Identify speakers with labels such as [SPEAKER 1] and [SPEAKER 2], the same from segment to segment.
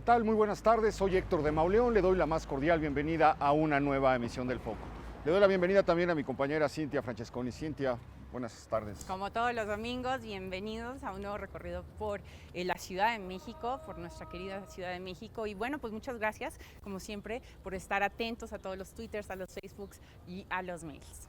[SPEAKER 1] tal? Muy buenas tardes, soy Héctor de Mauleón, le doy la más cordial bienvenida a una nueva emisión del Foco. Le doy la bienvenida también a mi compañera Cintia Francesconi. Cintia, buenas tardes.
[SPEAKER 2] Como todos los domingos, bienvenidos a un nuevo recorrido por la Ciudad de México, por nuestra querida Ciudad de México. Y bueno, pues muchas gracias, como siempre, por estar atentos a todos los Twitters, a los Facebooks y a los mails.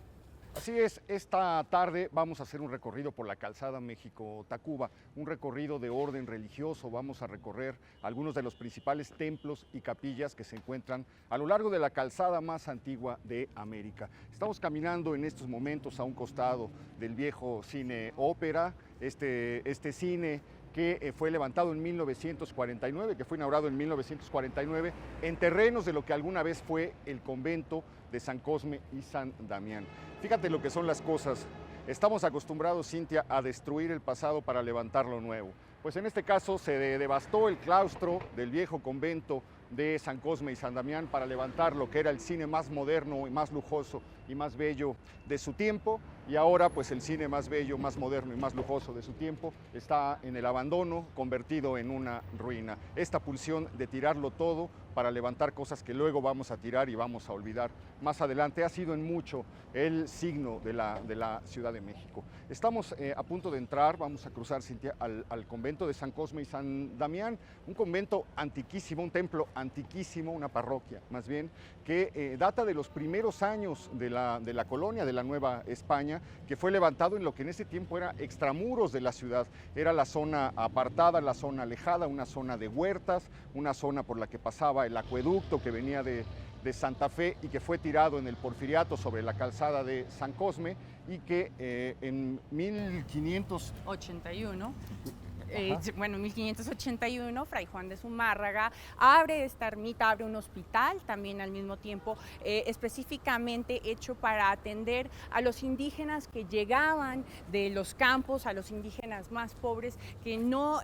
[SPEAKER 1] Así es, esta tarde vamos a hacer un recorrido por la calzada México-Tacuba, un recorrido de orden religioso. Vamos a recorrer algunos de los principales templos y capillas que se encuentran a lo largo de la calzada más antigua de América. Estamos caminando en estos momentos a un costado del viejo cine ópera, este cine que fue levantado en 1949, que fue inaugurado en 1949, en terrenos de lo que alguna vez fue el convento de San Cosme y San Damián. Fíjate lo que son las cosas. Estamos acostumbrados, Cintia, a destruir el pasado para levantar lo nuevo. Pues en este caso se devastó el claustro del viejo convento de San Cosme y San Damián para levantar lo que era el cine más moderno y más lujoso y más bello de su tiempo, y ahora pues el cine más bello, más moderno y más lujoso de su tiempo está en el abandono, convertido en una ruina. Esta pulsión de tirarlo todo para levantar cosas que luego vamos a tirar y vamos a olvidar más adelante ha sido en mucho el signo de la Ciudad de México. Estamos a punto de entrar, vamos a cruzar, Cintia, al convento de San Cosme y San Damián, un convento antiquísimo, un templo antiquísimo, una parroquia más bien, que data de los primeros años de la colonia de la Nueva España, que fue levantado en lo que en ese tiempo era extramuros de la ciudad. Era la zona apartada, la zona alejada, una zona de huertas, una zona por la que pasaba el acueducto que venía de Santa Fe y que fue tirado en el Porfiriato sobre la calzada de San Cosme, y que en
[SPEAKER 2] 1581. Bueno, en 1581, Fray Juan de Zumárraga abre esta ermita, abre un hospital también al mismo tiempo, específicamente hecho para atender a los indígenas que llegaban de los campos, a los indígenas más pobres que no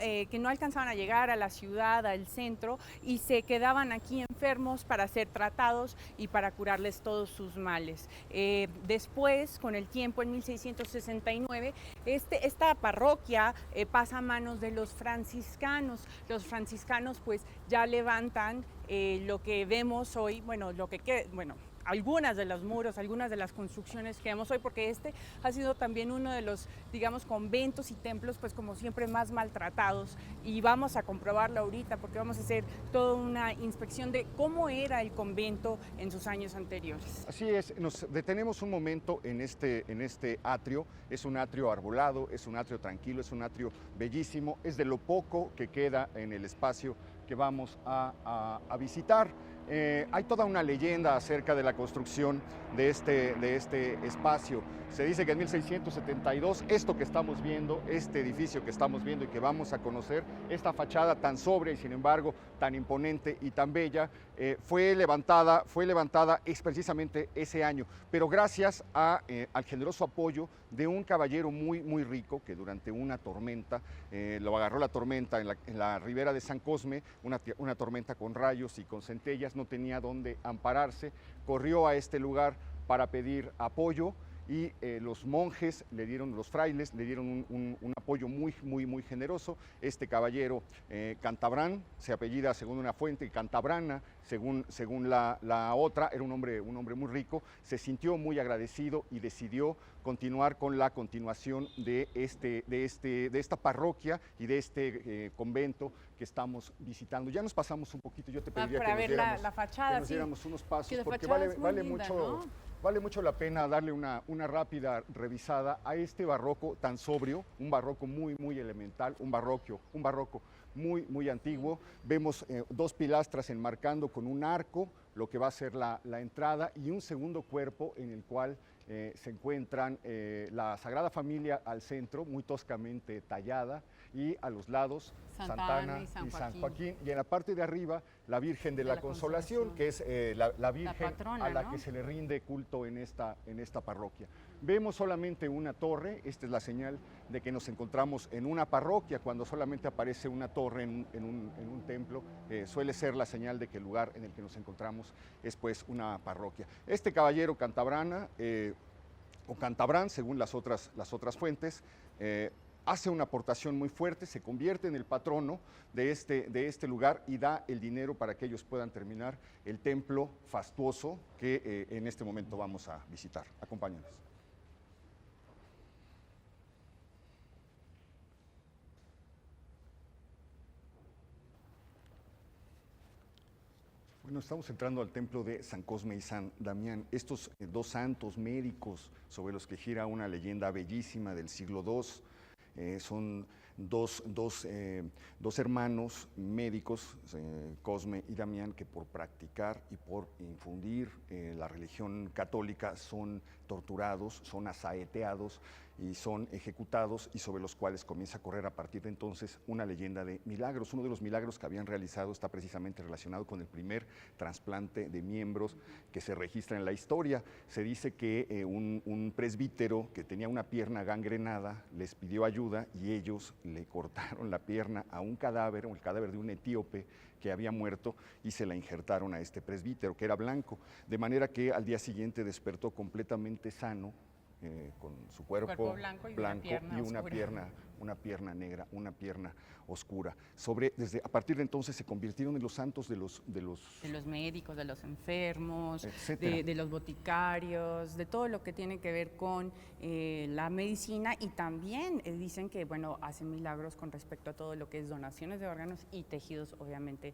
[SPEAKER 2] alcanzaban a llegar a la ciudad, al centro, y se quedaban aquí enfermos para ser tratados y para curarles todos sus males. Después, con el tiempo, en 1669, esta parroquia pasa a manos de los franciscanos. Los franciscanos pues ya levantan lo que vemos hoy, algunas de los muros, algunas de las construcciones que vemos hoy, porque este ha sido también uno de los, digamos, conventos y templos, pues como siempre, más maltratados, y vamos a comprobarlo ahorita porque vamos a hacer toda una inspección de cómo era el convento en sus años anteriores.
[SPEAKER 1] Así es, nos detenemos un momento en este atrio. Es un atrio arbolado, es un atrio tranquilo, es un atrio bellísimo, es de lo poco que queda en el espacio que vamos a visitar. Hay toda una leyenda acerca de la construcción de este espacio. Se dice que en 1672, esto que estamos viendo, este edificio que estamos viendo y que vamos a conocer, esta fachada tan sobria y sin embargo tan imponente y tan bella, fue levantada es precisamente ese año, pero gracias al generoso apoyo de un caballero muy rico que durante una tormenta, lo agarró la tormenta en la ribera de San Cosme, una tormenta con rayos y con centellas, no tenía dónde ampararse, corrió a este lugar para pedir apoyo, y los monjes le dieron, los frailes le dieron un apoyo muy generoso. Este caballero, Cantabrán, se apellida según una fuente, Cantabrana según la otra, era un hombre muy rico, se sintió muy agradecido y decidió continuar con la continuación de esta parroquia y de este convento que estamos visitando. Ya nos pasamos un poquito, yo te pediría
[SPEAKER 2] para
[SPEAKER 1] que
[SPEAKER 2] ver la fachada,
[SPEAKER 1] que nos diéramos unos pasos, porque
[SPEAKER 2] vale mucho,
[SPEAKER 1] ¿no? Vale mucho la pena darle una rápida revisada a este barroco tan sobrio, un barroco muy elemental, un barroco muy antiguo. Vemos dos pilastras enmarcando con un arco lo que va a ser la entrada, y un segundo cuerpo en el cual se encuentran la Sagrada Familia al centro, muy toscamente tallada, y a los lados Santa Ana y San Joaquín, y en la parte de arriba la Virgen de la Consolación, que es la Virgen patrona, a la, ¿no?, que se le rinde culto en esta parroquia. Vemos solamente una torre, esta es la señal de que nos encontramos en una parroquia. Cuando solamente aparece una torre en un templo, suele ser la señal de que el lugar en el que nos encontramos es pues una parroquia. Este caballero Cantabrana, o Cantabrán según las otras fuentes, hace una aportación muy fuerte, se convierte en el patrono de este lugar y da el dinero para que ellos puedan terminar el templo fastuoso que en este momento vamos a visitar. Acompáñanos. Bueno, estamos entrando al templo de San Cosme y San Damián, estos dos santos médicos sobre los que gira una leyenda bellísima del siglo II. Son dos hermanos médicos, Cosme y Damián, que por practicar y por infundir la religión católica son torturados, son asaeteados y son ejecutados, y sobre los cuales comienza a correr a partir de entonces una leyenda de milagros. Uno de los milagros que habían realizado está precisamente relacionado con el primer trasplante de miembros que se registra en la historia. Se dice que un presbítero que tenía una pierna gangrenada les pidió ayuda y ellos le cortaron la pierna a un cadáver, o el cadáver de un etíope que había muerto, y se la injertaron a este presbítero, que era blanco, de manera que al día siguiente despertó completamente sano, con su cuerpo blanco y una pierna negra, una pierna oscura. A partir de entonces se convirtieron en los santos de los
[SPEAKER 2] médicos, de los enfermos,
[SPEAKER 1] etcétera.
[SPEAKER 2] de los boticarios, de todo lo que tiene que ver con la medicina, y también dicen que, bueno, hacen milagros con respecto a todo lo que es donaciones de órganos y tejidos, obviamente,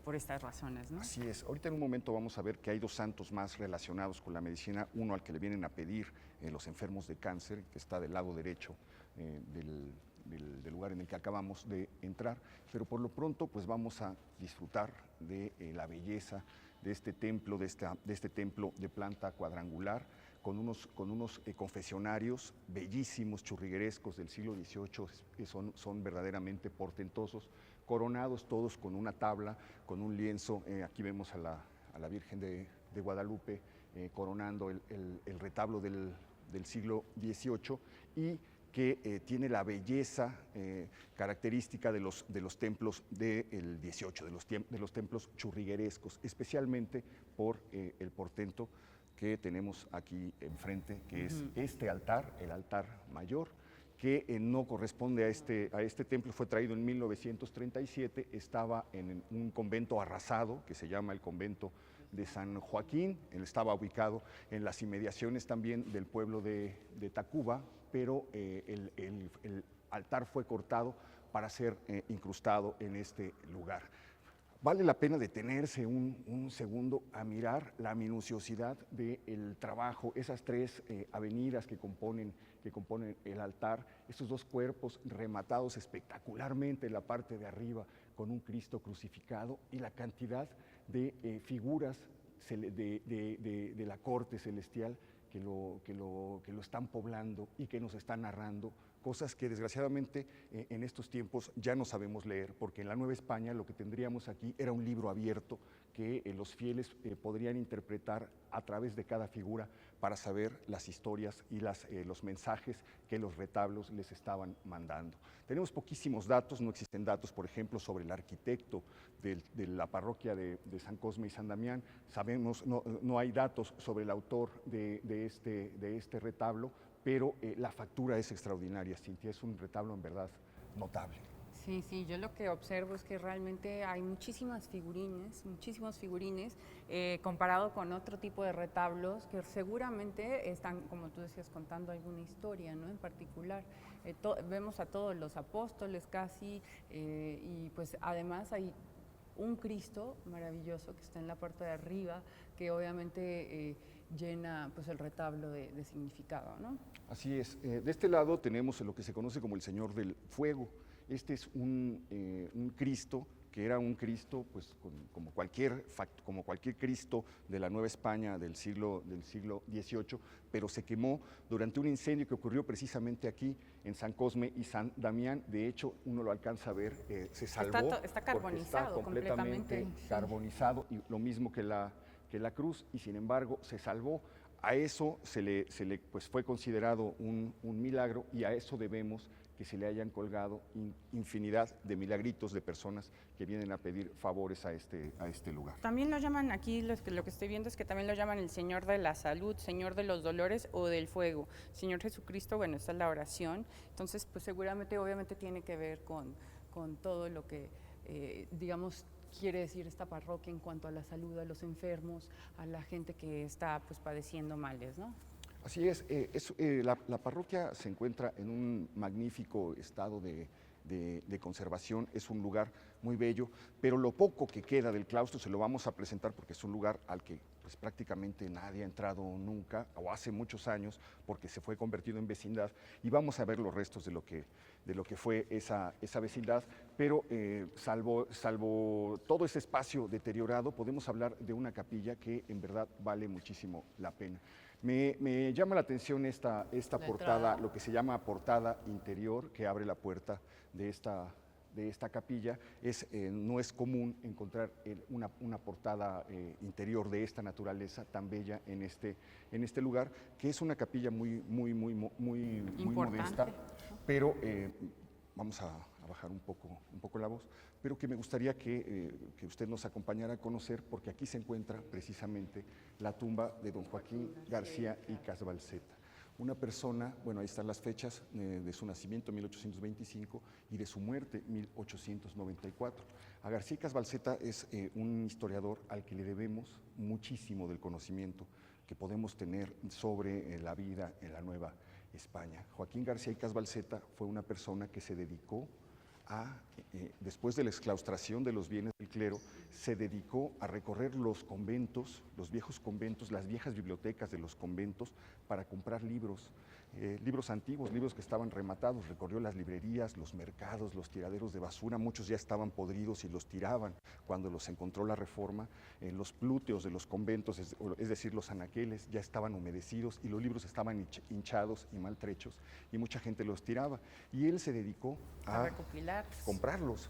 [SPEAKER 2] por estas razones, ¿no?
[SPEAKER 1] Así es. Ahorita en un momento vamos a ver que hay dos santos más relacionados con la medicina, uno al que le vienen a pedir los enfermos de cáncer, que está del lado derecho del lugar en el que acabamos de entrar, pero por lo pronto pues vamos a disfrutar de la belleza de este templo, de este templo de planta cuadrangular, con unos confesionarios bellísimos, churriguerescos del siglo XVIII, que son verdaderamente portentosos, coronados todos con una tabla, con un lienzo. Aquí vemos a la Virgen de Guadalupe coronando el retablo del siglo XVIII, y que tiene la belleza característica de los templos del XVIII, de los templos churriguerescos, especialmente por el portento que tenemos aquí enfrente, que es este altar, el altar mayor, que no corresponde a este templo. Fue traído en 1937, estaba en un convento arrasado que se llama el convento de San Joaquín. Él estaba ubicado en las inmediaciones también del pueblo de Tacuba, pero el altar fue cortado para ser incrustado en este lugar. Vale la pena detenerse un segundo a mirar la minuciosidad del trabajo, esas tres avenidas que componen el altar, estos dos cuerpos rematados espectacularmente en la parte de arriba con un Cristo crucificado, y la cantidad de figuras de la corte celestial que lo están poblando y que nos están narrando cosas que desgraciadamente en estos tiempos ya no sabemos leer, porque en la Nueva España lo que tendríamos aquí era un libro abierto que los fieles podrían interpretar a través de cada figura para saber las historias y los mensajes que los retablos les estaban mandando. Tenemos poquísimos datos, no existen datos, por ejemplo, sobre el arquitecto de la parroquia de San Cosme y San Damián. Sabemos, no hay datos sobre el autor de este retablo, pero la factura es extraordinaria, Cintia, es un retablo en verdad notable.
[SPEAKER 2] Sí, yo lo que observo es que realmente hay muchísimos figurines, comparado con otro tipo de retablos que seguramente están, como tú decías, contando alguna historia, ¿no? En particular. Vemos a todos los apóstoles casi, y pues además hay un Cristo maravilloso que está en la parte de arriba, que obviamente llena pues el retablo de significado, ¿no?
[SPEAKER 1] Así es. De este lado tenemos lo que se conoce como el Señor del Fuego. Este es un Cristo que era un Cristo, pues, como cualquier Cristo de la Nueva España del siglo XVIII, pero se quemó durante un incendio que ocurrió precisamente aquí en San Cosme y San Damián. De hecho, uno lo alcanza a ver, se salvó.
[SPEAKER 2] Está carbonizado,
[SPEAKER 1] está completamente carbonizado, y lo mismo que la cruz, y sin embargo se salvó. A eso se le pues, fue considerado un milagro, y a eso debemos que se le hayan colgado infinidad de milagritos de personas que vienen a pedir favores a este lugar.
[SPEAKER 2] También lo llaman aquí, lo que estoy viendo es que también lo llaman el Señor de la Salud, Señor de los Dolores o del Fuego. Señor Jesucristo, bueno, esta es la oración, entonces pues seguramente, obviamente tiene que ver con todo lo que, digamos, quiere decir esta parroquia en cuanto a la salud, a los enfermos, a la gente que está pues padeciendo males, ¿no?
[SPEAKER 1] Así es, la parroquia se encuentra en un magnífico estado de conservación, es un lugar muy bello, pero lo poco que queda del claustro se lo vamos a presentar porque es un lugar al que pues, prácticamente nadie ha entrado nunca o hace muchos años porque se fue convertido en vecindad y vamos a ver los restos de lo que fue esa vecindad, pero salvo todo ese espacio deteriorado, podemos hablar de una capilla que en verdad vale muchísimo la pena. Me llama la atención esta portada, lo que se llama portada interior, que abre la puerta de esta capilla. No es común encontrar una portada interior de esta naturaleza tan bella en este lugar, que es una capilla muy modesta, pero vamos a bajar un poco la voz, pero que me gustaría que usted nos acompañara a conocer, porque aquí se encuentra precisamente la tumba de don Joaquín García y Casbalceta. Una persona, bueno, ahí están las fechas de su nacimiento, 1825, y de su muerte, 1894. A García y Casbalceta es un historiador al que le debemos muchísimo del conocimiento que podemos tener sobre la vida en la Nueva España. Joaquín García y Casbalceta fue una persona que se dedicó después de la exclaustración de los bienes del clero, se dedicó a recorrer los conventos, los viejos conventos, las viejas bibliotecas de los conventos para comprar libros antiguos, libros que estaban rematados. Recorrió las librerías, los mercados, los tiraderos de basura, muchos ya estaban podridos y los tiraban cuando los encontró la Reforma. Los plúteos de los conventos, es decir, los anaqueles, ya estaban humedecidos y los libros estaban hinchados y maltrechos y mucha gente los tiraba. Y él se dedicó a recopilar, comprarlos.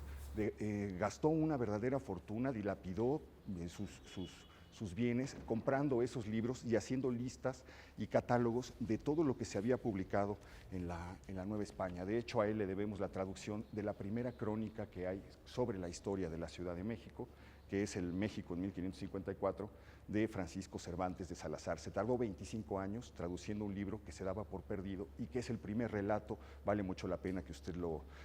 [SPEAKER 1] Gastó una verdadera fortuna, dilapidó sus bienes comprando esos libros y haciendo listas y catálogos de todo lo que se había publicado en la Nueva España. De hecho, a él le debemos la traducción de la primera crónica que hay sobre la historia de la Ciudad de México, que es el México en 1554, de Francisco Cervantes de Salazar. Se tardó 25 años traduciendo un libro que se daba por perdido y que es el primer relato. Vale mucho la pena que usted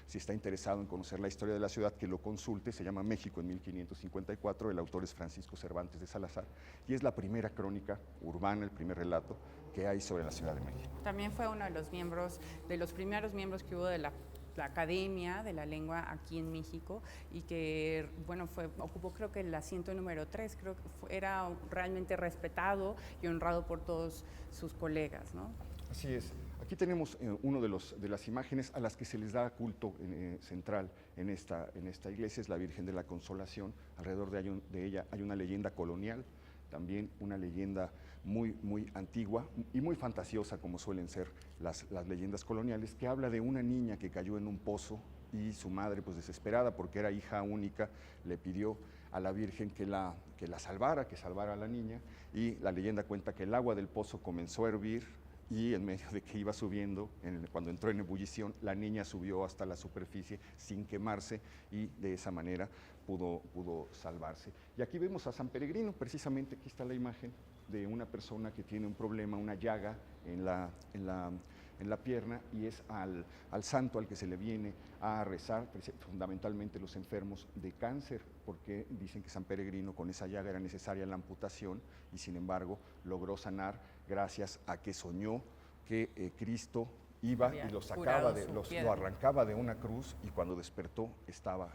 [SPEAKER 1] si está interesado en conocer la historia de la ciudad, que lo consulte. Se llama México en 1554, el autor es Francisco Cervantes de Salazar y es la primera crónica urbana, el primer relato que hay sobre la Ciudad de México.
[SPEAKER 2] También fue uno de los primeros miembros que hubo de la Academia de la Lengua aquí en México y que, bueno, ocupó creo que el asiento número 3, creo que era realmente respetado y honrado por todos sus colegas, ¿no?
[SPEAKER 1] Así es. Aquí tenemos uno de las imágenes a las que se les da culto central en esta iglesia, es la Virgen de la Consolación. Alrededor de ella hay una leyenda colonial, también una leyenda muy antigua y muy fantasiosa, como suelen ser las leyendas coloniales, que habla de una niña que cayó en un pozo y su madre, pues desesperada porque era hija única, le pidió a la Virgen que la salvara, que salvara a la niña, y la leyenda cuenta que el agua del pozo comenzó a hervir y en medio de que iba subiendo, cuando entró en ebullición, la niña subió hasta la superficie sin quemarse y de esa manera pudo salvarse. Y aquí vemos a San Peregrino, precisamente aquí está la imagen de una persona que tiene un problema, una llaga en la pierna, y es al santo al que se le viene a rezar, fundamentalmente los enfermos de cáncer, porque dicen que San Peregrino con esa llaga era necesaria la amputación y sin embargo logró sanar gracias a que soñó que Cristo iba y lo arrancaba de una cruz y cuando despertó estaba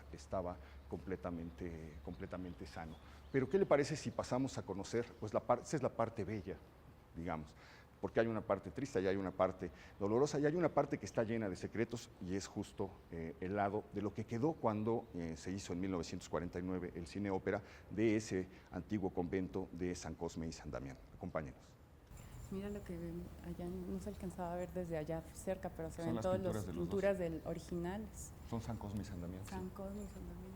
[SPEAKER 1] completamente sano. Pero ¿qué le parece si pasamos a conocer? Pues esa es la parte bella, digamos, porque hay una parte triste y hay una parte dolorosa y hay una parte que está llena de secretos y es justo el lado de lo que quedó cuando se hizo en 1949 el cine ópera de ese antiguo convento de San Cosme y San Damián. Acompáñenos.
[SPEAKER 2] Mira lo que ven allá, no se alcanzaba a ver desde allá cerca, pero se ven todas las pinturas del originales.
[SPEAKER 1] Son San Cosme y San Damián.
[SPEAKER 2] San Cosme y San Damián.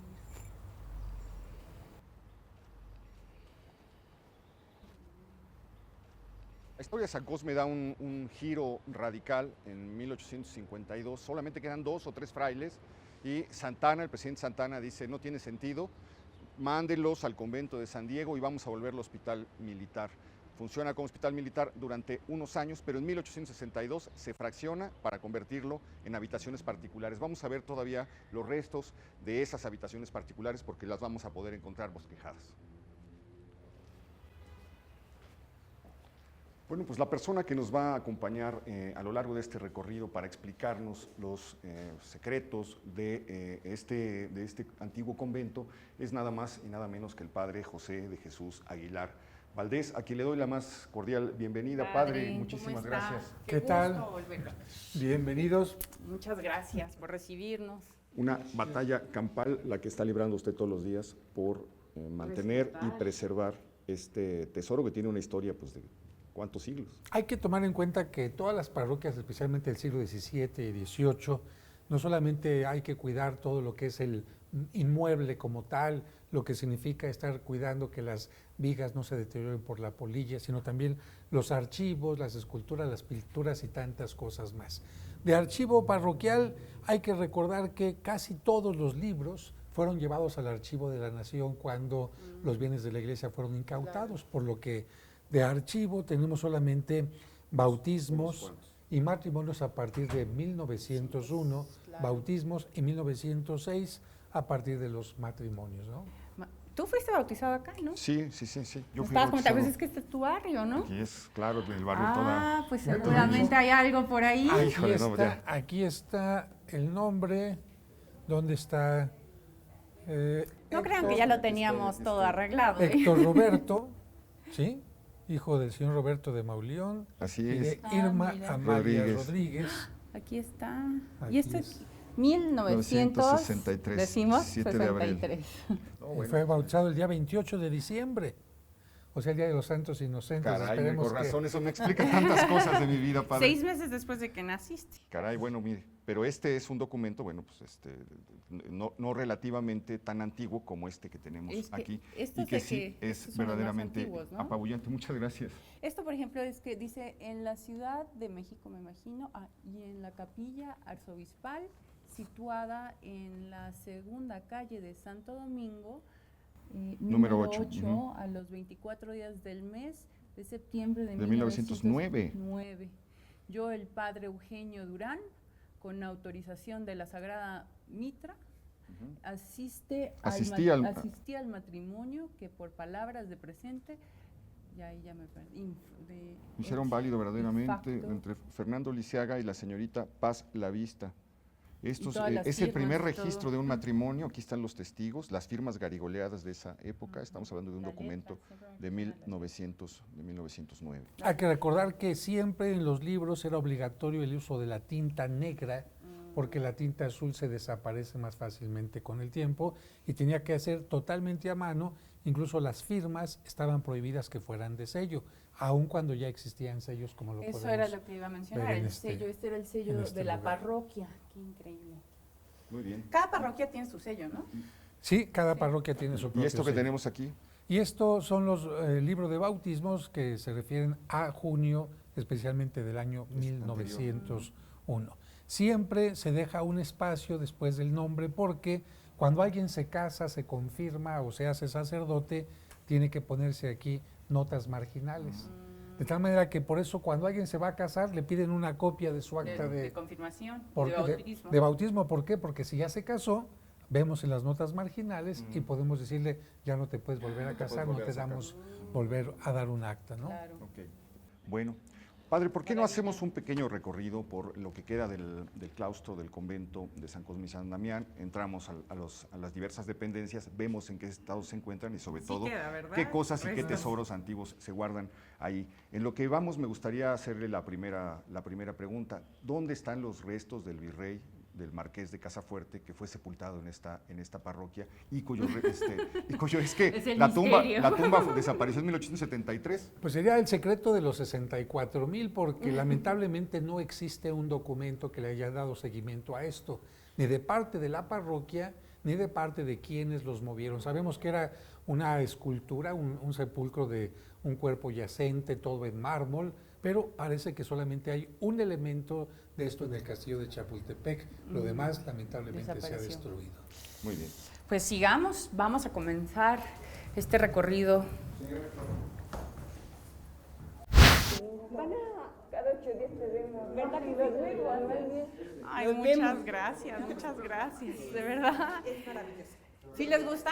[SPEAKER 1] historia de San Cosme da un giro radical en 1852. Solamente quedan 2 o 3 frailes y Santana, el presidente Santana, dice: no tiene sentido, mándenlos al convento de San Diego y vamos a volverlo hospital militar. Funciona como hospital militar durante unos años, pero en 1862 se fracciona para convertirlo en habitaciones particulares. Vamos a ver todavía los restos de esas habitaciones particulares porque las vamos a poder encontrar bosquejadas. Bueno, pues la persona que nos va a acompañar a lo largo de este recorrido para explicarnos los secretos de este antiguo convento es nada más y nada menos que el padre José de Jesús Aguilar Valdés, a quien le doy la más cordial bienvenida. Padre, muchísimas gracias.
[SPEAKER 3] ¿Qué tal? Bienvenidos.
[SPEAKER 2] Muchas gracias por recibirnos.
[SPEAKER 1] Una batalla campal la que está librando usted todos los días por mantener y preservar este tesoro que tiene una historia pues de ¿cuántos siglos?
[SPEAKER 3] Hay que tomar en cuenta que todas las parroquias, especialmente del siglo XVII y XVIII, no solamente hay que cuidar todo lo que es el inmueble como tal, lo que significa estar cuidando que las vigas no se deterioren por la polilla, sino también los archivos, las esculturas, las pinturas y tantas cosas más. De archivo parroquial hay que recordar que casi todos los libros fueron llevados al archivo de la nación cuando los bienes de la iglesia fueron incautados, por lo que de archivo tenemos solamente bautismos y matrimonios a partir de 1901, bautismos y 1906 a partir de los matrimonios, ¿no?
[SPEAKER 2] Tú fuiste bautizado acá, ¿no?
[SPEAKER 1] Sí. Yo fui
[SPEAKER 2] Estabas
[SPEAKER 1] bautizado.
[SPEAKER 2] pues es que este es tu barrio, ¿no?
[SPEAKER 1] Aquí es, claro, el barrio toda.
[SPEAKER 2] Pues seguramente hay algo por ahí.
[SPEAKER 1] Ay, híjole, no, ya.
[SPEAKER 3] Aquí está el nombre, ¿dónde está?
[SPEAKER 2] No crean que ya lo teníamos todo arreglado.
[SPEAKER 3] Héctor Roberto, ¿sí? Hijo del señor Roberto de Mauleón.
[SPEAKER 1] Así
[SPEAKER 3] y
[SPEAKER 1] es.
[SPEAKER 3] de Irma
[SPEAKER 2] mira.
[SPEAKER 3] Amalia Rodríguez.
[SPEAKER 2] Aquí está.
[SPEAKER 3] Aquí
[SPEAKER 2] Y esto
[SPEAKER 3] es.
[SPEAKER 2] es 1963. Decimos
[SPEAKER 1] 7 de abril.
[SPEAKER 2] 63.
[SPEAKER 3] Fue bautizado el día 28 de diciembre, o sea, el Día de los Santos Inocentes.
[SPEAKER 1] Caray,
[SPEAKER 3] Esperemos
[SPEAKER 1] con
[SPEAKER 3] que-
[SPEAKER 1] razón, eso me explica tantas cosas de mi vida, padre.
[SPEAKER 2] 6 meses después de que naciste.
[SPEAKER 1] Caray, bueno, mire, pero este es un documento, bueno, pues no relativamente tan antiguo como este que tenemos aquí,
[SPEAKER 2] estos
[SPEAKER 1] y que
[SPEAKER 2] de
[SPEAKER 1] sí
[SPEAKER 2] que
[SPEAKER 1] es
[SPEAKER 2] estos son los más
[SPEAKER 1] verdaderamente
[SPEAKER 2] antiguos, ¿no?
[SPEAKER 1] apabullante. Muchas gracias.
[SPEAKER 2] Esto, por ejemplo, es que dice en la Ciudad de México, me imagino, y en la capilla arzobispal, situada en la segunda calle de Santo Domingo,
[SPEAKER 1] Número
[SPEAKER 2] número
[SPEAKER 1] 8,
[SPEAKER 2] 8, a los 24 días del mes de septiembre de
[SPEAKER 1] 1909.
[SPEAKER 2] 1909. Yo, el padre Eugenio Durán, con autorización de la Sagrada Mitra, asistí al matrimonio que por palabras de presente, ya me perdí,
[SPEAKER 1] Hicieron válido verdaderamente
[SPEAKER 2] facto.
[SPEAKER 1] entre Fernando Lisiaga y la señorita Paz Lavista. Estos,
[SPEAKER 2] todas las
[SPEAKER 1] es el primer
[SPEAKER 2] firmas y todo.
[SPEAKER 1] registro de un matrimonio, aquí están los testigos, las firmas garigoleadas de esa época, estamos hablando de un
[SPEAKER 2] La
[SPEAKER 1] documento
[SPEAKER 2] letra, seguramente
[SPEAKER 1] de
[SPEAKER 2] una letra.
[SPEAKER 1] 1909.
[SPEAKER 3] Hay que recordar que siempre en los libros era obligatorio el uso de la tinta negra, porque la tinta azul se desaparece más fácilmente con el tiempo y tenía que hacer totalmente a mano. Incluso las firmas estaban prohibidas que fueran de sello, aun cuando ya existían sellos como lo
[SPEAKER 2] Eso
[SPEAKER 3] podemos
[SPEAKER 2] era lo que iba a mencionar,
[SPEAKER 3] ver en
[SPEAKER 2] el
[SPEAKER 3] este-
[SPEAKER 2] sello, este era el sello
[SPEAKER 3] en este
[SPEAKER 2] de la
[SPEAKER 3] lugar.
[SPEAKER 2] parroquia. Qué increíble.
[SPEAKER 1] Muy bien.
[SPEAKER 2] Cada parroquia tiene su sello, ¿no?
[SPEAKER 3] Sí, cada parroquia tiene su propio
[SPEAKER 1] ¿Y esto que
[SPEAKER 3] sello.
[SPEAKER 1] tenemos aquí?
[SPEAKER 3] Y estos son los libros de bautismos que se refieren a junio, especialmente del año 1901. Siempre se deja un espacio después del nombre porque cuando alguien se casa, se confirma o se hace sacerdote, tiene que ponerse aquí notas marginales. De tal manera que por eso cuando alguien se va a casar le piden una copia de su acta
[SPEAKER 2] De
[SPEAKER 3] de
[SPEAKER 2] confirmación,
[SPEAKER 3] por-
[SPEAKER 2] de bautismo.
[SPEAKER 3] de bautismo. ¿Por qué? Porque si ya se casó, vemos en las notas marginales y podemos decirle, ya no te puedes volver a
[SPEAKER 1] te puedes
[SPEAKER 3] casar, no
[SPEAKER 1] volver
[SPEAKER 3] te
[SPEAKER 1] a sacar.
[SPEAKER 3] damos volver a dar un acta, ¿no?
[SPEAKER 2] Claro.
[SPEAKER 1] Ok. Bueno, padre, ¿por qué no hacemos un pequeño recorrido por lo que queda del claustro del convento de San Cosme y San Damián? Entramos a las diversas dependencias, vemos en qué estado se encuentran y sobre
[SPEAKER 2] Sí
[SPEAKER 1] todo
[SPEAKER 2] queda, ¿verdad?
[SPEAKER 1] qué cosas y qué
[SPEAKER 2] Restos.
[SPEAKER 1] tesoros antiguos se guardan ahí. En lo que vamos, me gustaría hacerle la primera pregunta. ¿Dónde están los restos del virrey, del marqués de Casafuerte, que fue sepultado en esta parroquia y cuyo es que
[SPEAKER 2] Es el
[SPEAKER 1] la tumba
[SPEAKER 2] misterio.
[SPEAKER 1] desapareció en 1873?
[SPEAKER 3] Pues sería el secreto de los 64,000 porque lamentablemente no existe un documento que le haya dado seguimiento a esto, ni de parte de la parroquia, ni de parte de quienes los movieron. Sabemos que era una escultura, un sepulcro de un cuerpo yacente, todo en mármol, pero parece que solamente hay un elemento de esto en el castillo de Chapultepec. Lo demás, lamentablemente, se ha destruido.
[SPEAKER 1] Muy bien.
[SPEAKER 2] Pues sigamos, vamos a comenzar este recorrido.
[SPEAKER 4] Cada 8 días te vemos. ¿Verdad que luego anualmente?
[SPEAKER 2] Ay, muchas gracias, de verdad.
[SPEAKER 4] Es maravilloso.
[SPEAKER 2] ¿Sí les gusta?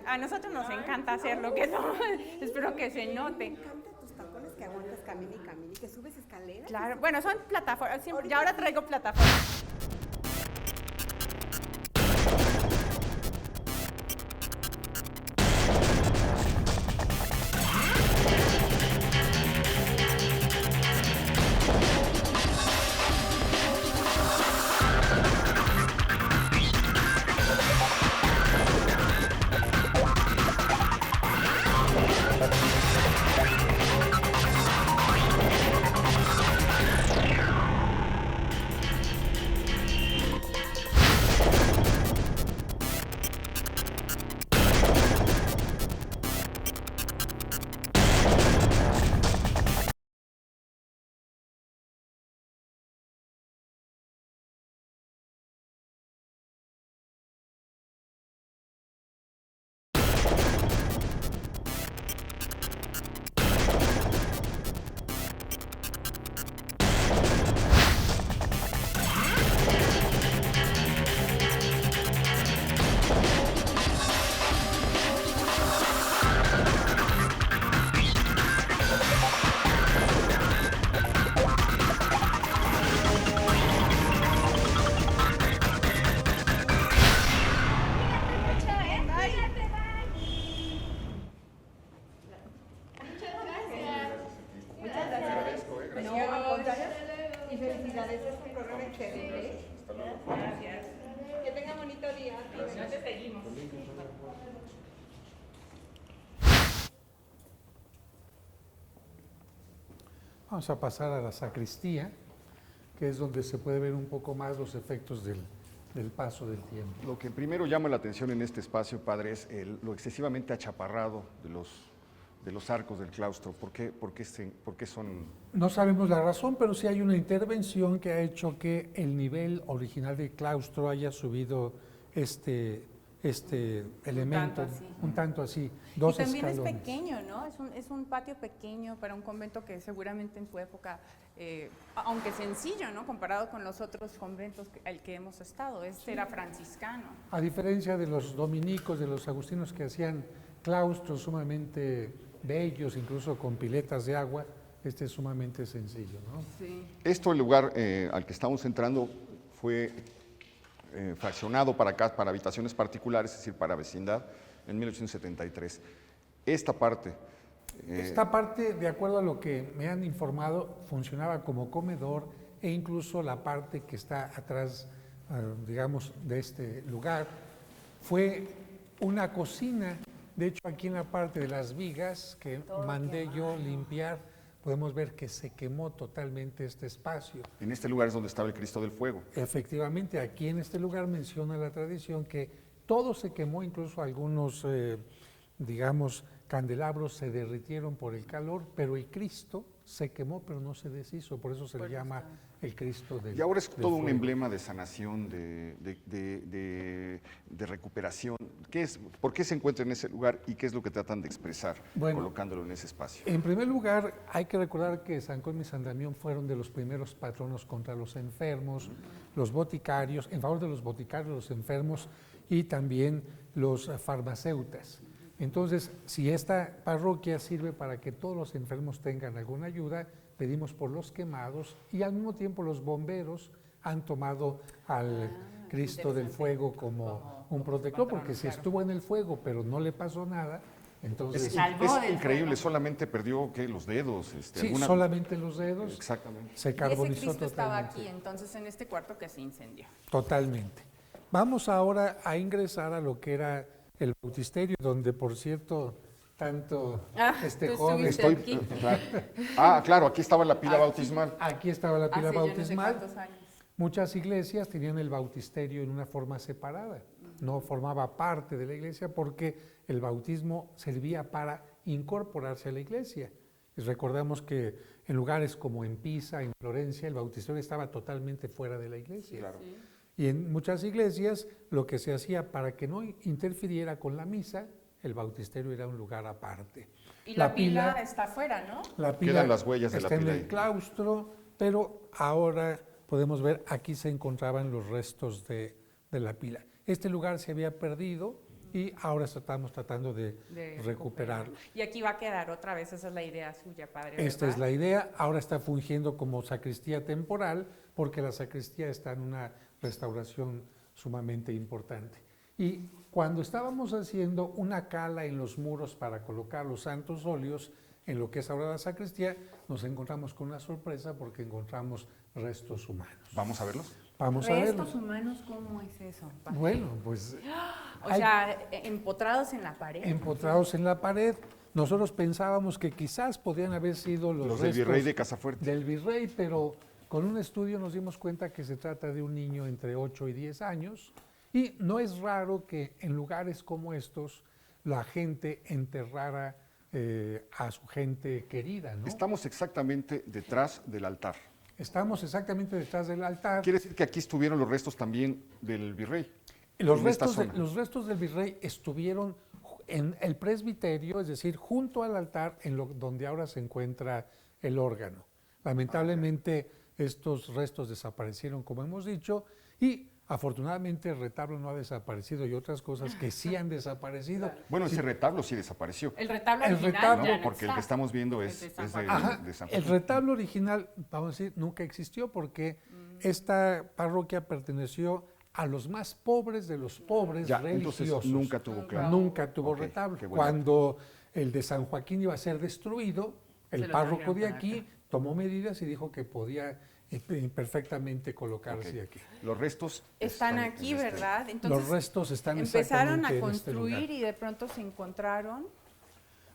[SPEAKER 2] A nosotros nos encanta hacer lo que somos. Espero que se note.
[SPEAKER 4] Me encantan tus tacones que aguantas, camina y que subes escaleras.
[SPEAKER 2] Claro, bueno, son plataformas, y ahora traigo plataformas.
[SPEAKER 4] Y felicidades, es un programa excelente. Gracias. Que tenga bonito día.
[SPEAKER 2] Gracias, seguimos.
[SPEAKER 3] Vamos a pasar a la sacristía, que es donde se puede ver un poco más los efectos del paso del tiempo.
[SPEAKER 1] Lo que primero llama la atención en este espacio, padre, es lo excesivamente achaparrado de los arcos del claustro. ¿Por qué son...?
[SPEAKER 3] No sabemos la razón, pero sí hay una intervención que ha hecho que el nivel original del claustro haya subido este elemento, un tanto así, dos
[SPEAKER 2] y también
[SPEAKER 3] escalones.
[SPEAKER 2] es pequeño, ¿no? Es un patio pequeño para un convento que seguramente en su época, aunque sencillo, ¿no? Comparado con los otros conventos al que hemos estado, este era franciscano.
[SPEAKER 3] A diferencia de los dominicos, de los agustinos que hacían claustros sumamente bellos, incluso con piletas de agua, este es sumamente sencillo, ¿no?
[SPEAKER 2] Sí.
[SPEAKER 1] El lugar al que estamos entrando fue fraccionado para habitaciones particulares, es decir, para vecindad, en 1873. Esta parte,
[SPEAKER 3] de acuerdo a lo que me han informado, funcionaba como comedor e incluso la parte que está atrás, digamos, de este lugar, fue una cocina. De hecho, aquí en la parte de las vigas que mandé yo limpiar, podemos ver que se quemó totalmente este espacio.
[SPEAKER 1] En este lugar es donde estaba el Cristo del Fuego.
[SPEAKER 3] Efectivamente, aquí en este lugar menciona la tradición que todo se quemó, incluso algunos, digamos, candelabros se derritieron por el calor, pero el Cristo se quemó, pero no se deshizo, por eso se le llama el Cristo del Fuego.
[SPEAKER 1] Y ahora es todo un emblema de sanación, de recuperación. ¿Por qué se encuentra en ese lugar y qué es lo que tratan de expresar colocándolo en ese espacio?
[SPEAKER 3] En primer lugar, hay que recordar que San Cosme y San Damián fueron de los primeros patronos contra los enfermos, los boticarios, en favor de los boticarios, los enfermos y también los farmacéutas. Entonces, si esta parroquia sirve para que todos los enfermos tengan alguna ayuda, pedimos por los quemados y al mismo tiempo los bomberos han tomado al Cristo del Fuego como un protector, porque si estuvo en el fuego pero no le pasó nada, entonces...
[SPEAKER 1] Es increíble, solamente perdió los dedos.
[SPEAKER 3] Sí, solamente los dedos.
[SPEAKER 1] Exactamente.
[SPEAKER 3] Se
[SPEAKER 2] Y
[SPEAKER 3] carbonizó
[SPEAKER 2] ese Cristo estaba
[SPEAKER 3] totalmente.
[SPEAKER 2] aquí, entonces en este cuarto que se incendió.
[SPEAKER 3] Totalmente. Vamos ahora a ingresar a lo que era el bautisterio, donde por cierto tanto
[SPEAKER 2] tú
[SPEAKER 3] joven...
[SPEAKER 2] estuviste aquí.
[SPEAKER 1] Claro, aquí estaba la pila bautismal.
[SPEAKER 3] Aquí estaba la pila
[SPEAKER 2] Hace yo no sé
[SPEAKER 3] bautismal.
[SPEAKER 2] cuántos años.
[SPEAKER 3] Muchas iglesias tenían el bautisterio en una forma separada. no formaba parte de la iglesia porque el bautismo servía para incorporarse a la iglesia. Y recordamos que en lugares como en Pisa, en Florencia, el bautisterio estaba totalmente fuera de la iglesia.
[SPEAKER 1] Claro.
[SPEAKER 3] Y en muchas iglesias lo que se hacía para que no interfiriera con la misa, el bautisterio era un lugar aparte.
[SPEAKER 2] Y la pila está afuera, ¿no?
[SPEAKER 3] La pila
[SPEAKER 1] Quedan las huellas de la
[SPEAKER 3] está
[SPEAKER 1] pila
[SPEAKER 3] en el
[SPEAKER 1] ahí.
[SPEAKER 3] claustro, pero ahora podemos ver, aquí se encontraban los restos de la pila. Este lugar se había perdido y ahora estamos tratando de recuperarlo.
[SPEAKER 2] Y aquí va a quedar otra vez, esa es la idea suya, padre.
[SPEAKER 3] Esta
[SPEAKER 2] ¿verdad?
[SPEAKER 3] es la idea, ahora está fungiendo como sacristía temporal porque la sacristía está en una restauración sumamente importante. Y cuando estábamos haciendo una cala en los muros para colocar los santos óleos en lo que es ahora la sacristía, nos encontramos con una sorpresa porque encontramos restos humanos.
[SPEAKER 1] ¿Vamos a verlos?
[SPEAKER 3] Vamos a verlos.
[SPEAKER 2] ¿Restos humanos cómo es eso, padre?
[SPEAKER 3] Bueno, pues
[SPEAKER 2] O sea, empotrados en la pared.
[SPEAKER 3] empotrados en la pared. Nosotros pensábamos que quizás podrían haber sido
[SPEAKER 1] Los del
[SPEAKER 3] restos
[SPEAKER 1] virrey de Casafuerte.
[SPEAKER 3] del virrey, pero con un estudio nos dimos cuenta que se trata de un niño entre 8 y 10 años y no es raro que en lugares como estos la gente enterrara a su gente querida, ¿no?
[SPEAKER 1] Estamos exactamente detrás del altar.
[SPEAKER 3] Estamos exactamente detrás del altar.
[SPEAKER 1] Quiere decir que aquí estuvieron los restos también del virrey.
[SPEAKER 3] Los
[SPEAKER 1] en esta
[SPEAKER 3] restos,
[SPEAKER 1] zona.
[SPEAKER 3] los restos del virrey estuvieron en el presbiterio, es decir, junto al altar, donde ahora se encuentra el órgano. Lamentablemente, estos restos desaparecieron, como hemos dicho, y afortunadamente el retablo no ha desaparecido y otras cosas que sí han desaparecido.
[SPEAKER 1] Bueno, ese retablo sí desapareció.
[SPEAKER 2] El retablo
[SPEAKER 3] El
[SPEAKER 2] original
[SPEAKER 3] retablo,
[SPEAKER 2] ya
[SPEAKER 1] No,
[SPEAKER 2] no
[SPEAKER 1] porque el
[SPEAKER 2] está.
[SPEAKER 1] que estamos viendo es
[SPEAKER 2] de
[SPEAKER 1] de,
[SPEAKER 2] San
[SPEAKER 1] de,
[SPEAKER 2] Joaquín.
[SPEAKER 3] Ajá,
[SPEAKER 1] de San
[SPEAKER 3] el
[SPEAKER 1] Joaquín.
[SPEAKER 3] retablo original, vamos a decir, nunca existió porque esta parroquia perteneció a los más pobres de los pobres
[SPEAKER 1] Ya,
[SPEAKER 3] religiosos.
[SPEAKER 1] entonces nunca tuvo claro.
[SPEAKER 3] Nunca tuvo
[SPEAKER 1] Ok,
[SPEAKER 3] retablo.
[SPEAKER 1] qué bueno.
[SPEAKER 3] Cuando el de San Joaquín iba a ser destruido,
[SPEAKER 2] Se
[SPEAKER 3] el
[SPEAKER 2] lo
[SPEAKER 3] párroco
[SPEAKER 2] trajeron
[SPEAKER 3] de
[SPEAKER 2] para
[SPEAKER 3] aquí tomó medidas y dijo que podía perfectamente colocarse
[SPEAKER 1] Ok.
[SPEAKER 3] aquí.
[SPEAKER 1] Los restos
[SPEAKER 2] Están
[SPEAKER 1] en
[SPEAKER 2] aquí,
[SPEAKER 1] este-
[SPEAKER 2] ¿verdad? Entonces,
[SPEAKER 3] Los restos están
[SPEAKER 2] empezaron a
[SPEAKER 3] exactamente en este lugar.
[SPEAKER 2] construir y de pronto se encontraron.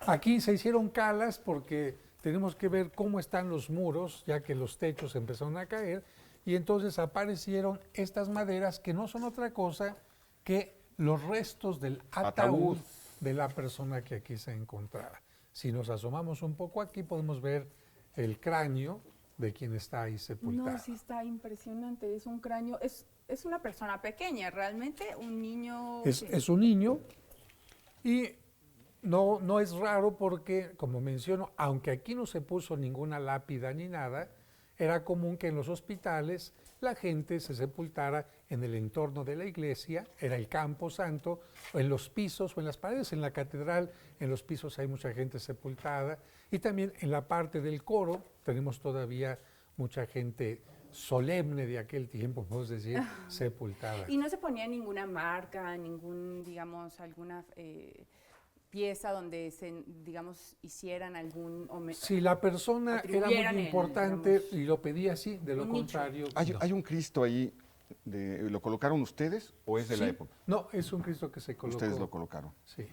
[SPEAKER 3] Aquí se hicieron calas porque tenemos que ver cómo están los muros, ya que los techos empezaron a caer, y entonces aparecieron estas maderas que no son otra cosa que los restos del ataúd
[SPEAKER 1] Ataúd.
[SPEAKER 3] de la persona que aquí se encontraba. Si nos asomamos un poco aquí podemos ver el cráneo de quien está ahí sepultado.
[SPEAKER 2] No, sí está impresionante, es un cráneo, es una persona pequeña, realmente un niño.
[SPEAKER 3] Es un niño y no es raro porque, como menciono, aunque aquí no se puso ninguna lápida ni nada, era común que en los hospitales la gente se sepultara en el entorno de la iglesia, era el campo santo, o en los pisos o en las paredes. En la catedral, en los pisos hay mucha gente sepultada y también en la parte del coro tenemos todavía mucha gente solemne de aquel tiempo, podemos decir, sepultada.
[SPEAKER 2] Y no se ponía ninguna marca, digamos, alguna pieza donde se, digamos, hicieran algún
[SPEAKER 3] Si la persona era
[SPEAKER 2] atribuyeran
[SPEAKER 3] muy
[SPEAKER 2] el,
[SPEAKER 3] importante
[SPEAKER 2] digamos,
[SPEAKER 3] y lo pedía así, de lo
[SPEAKER 2] un nicho.
[SPEAKER 3] contrario.
[SPEAKER 1] ¿Hay,
[SPEAKER 3] no.
[SPEAKER 1] hay un Cristo ahí, ¿lo colocaron ustedes o es de la
[SPEAKER 3] Sí,
[SPEAKER 1] época?
[SPEAKER 3] No, es un Cristo que se colocó.
[SPEAKER 1] Ustedes lo colocaron.
[SPEAKER 3] Sí.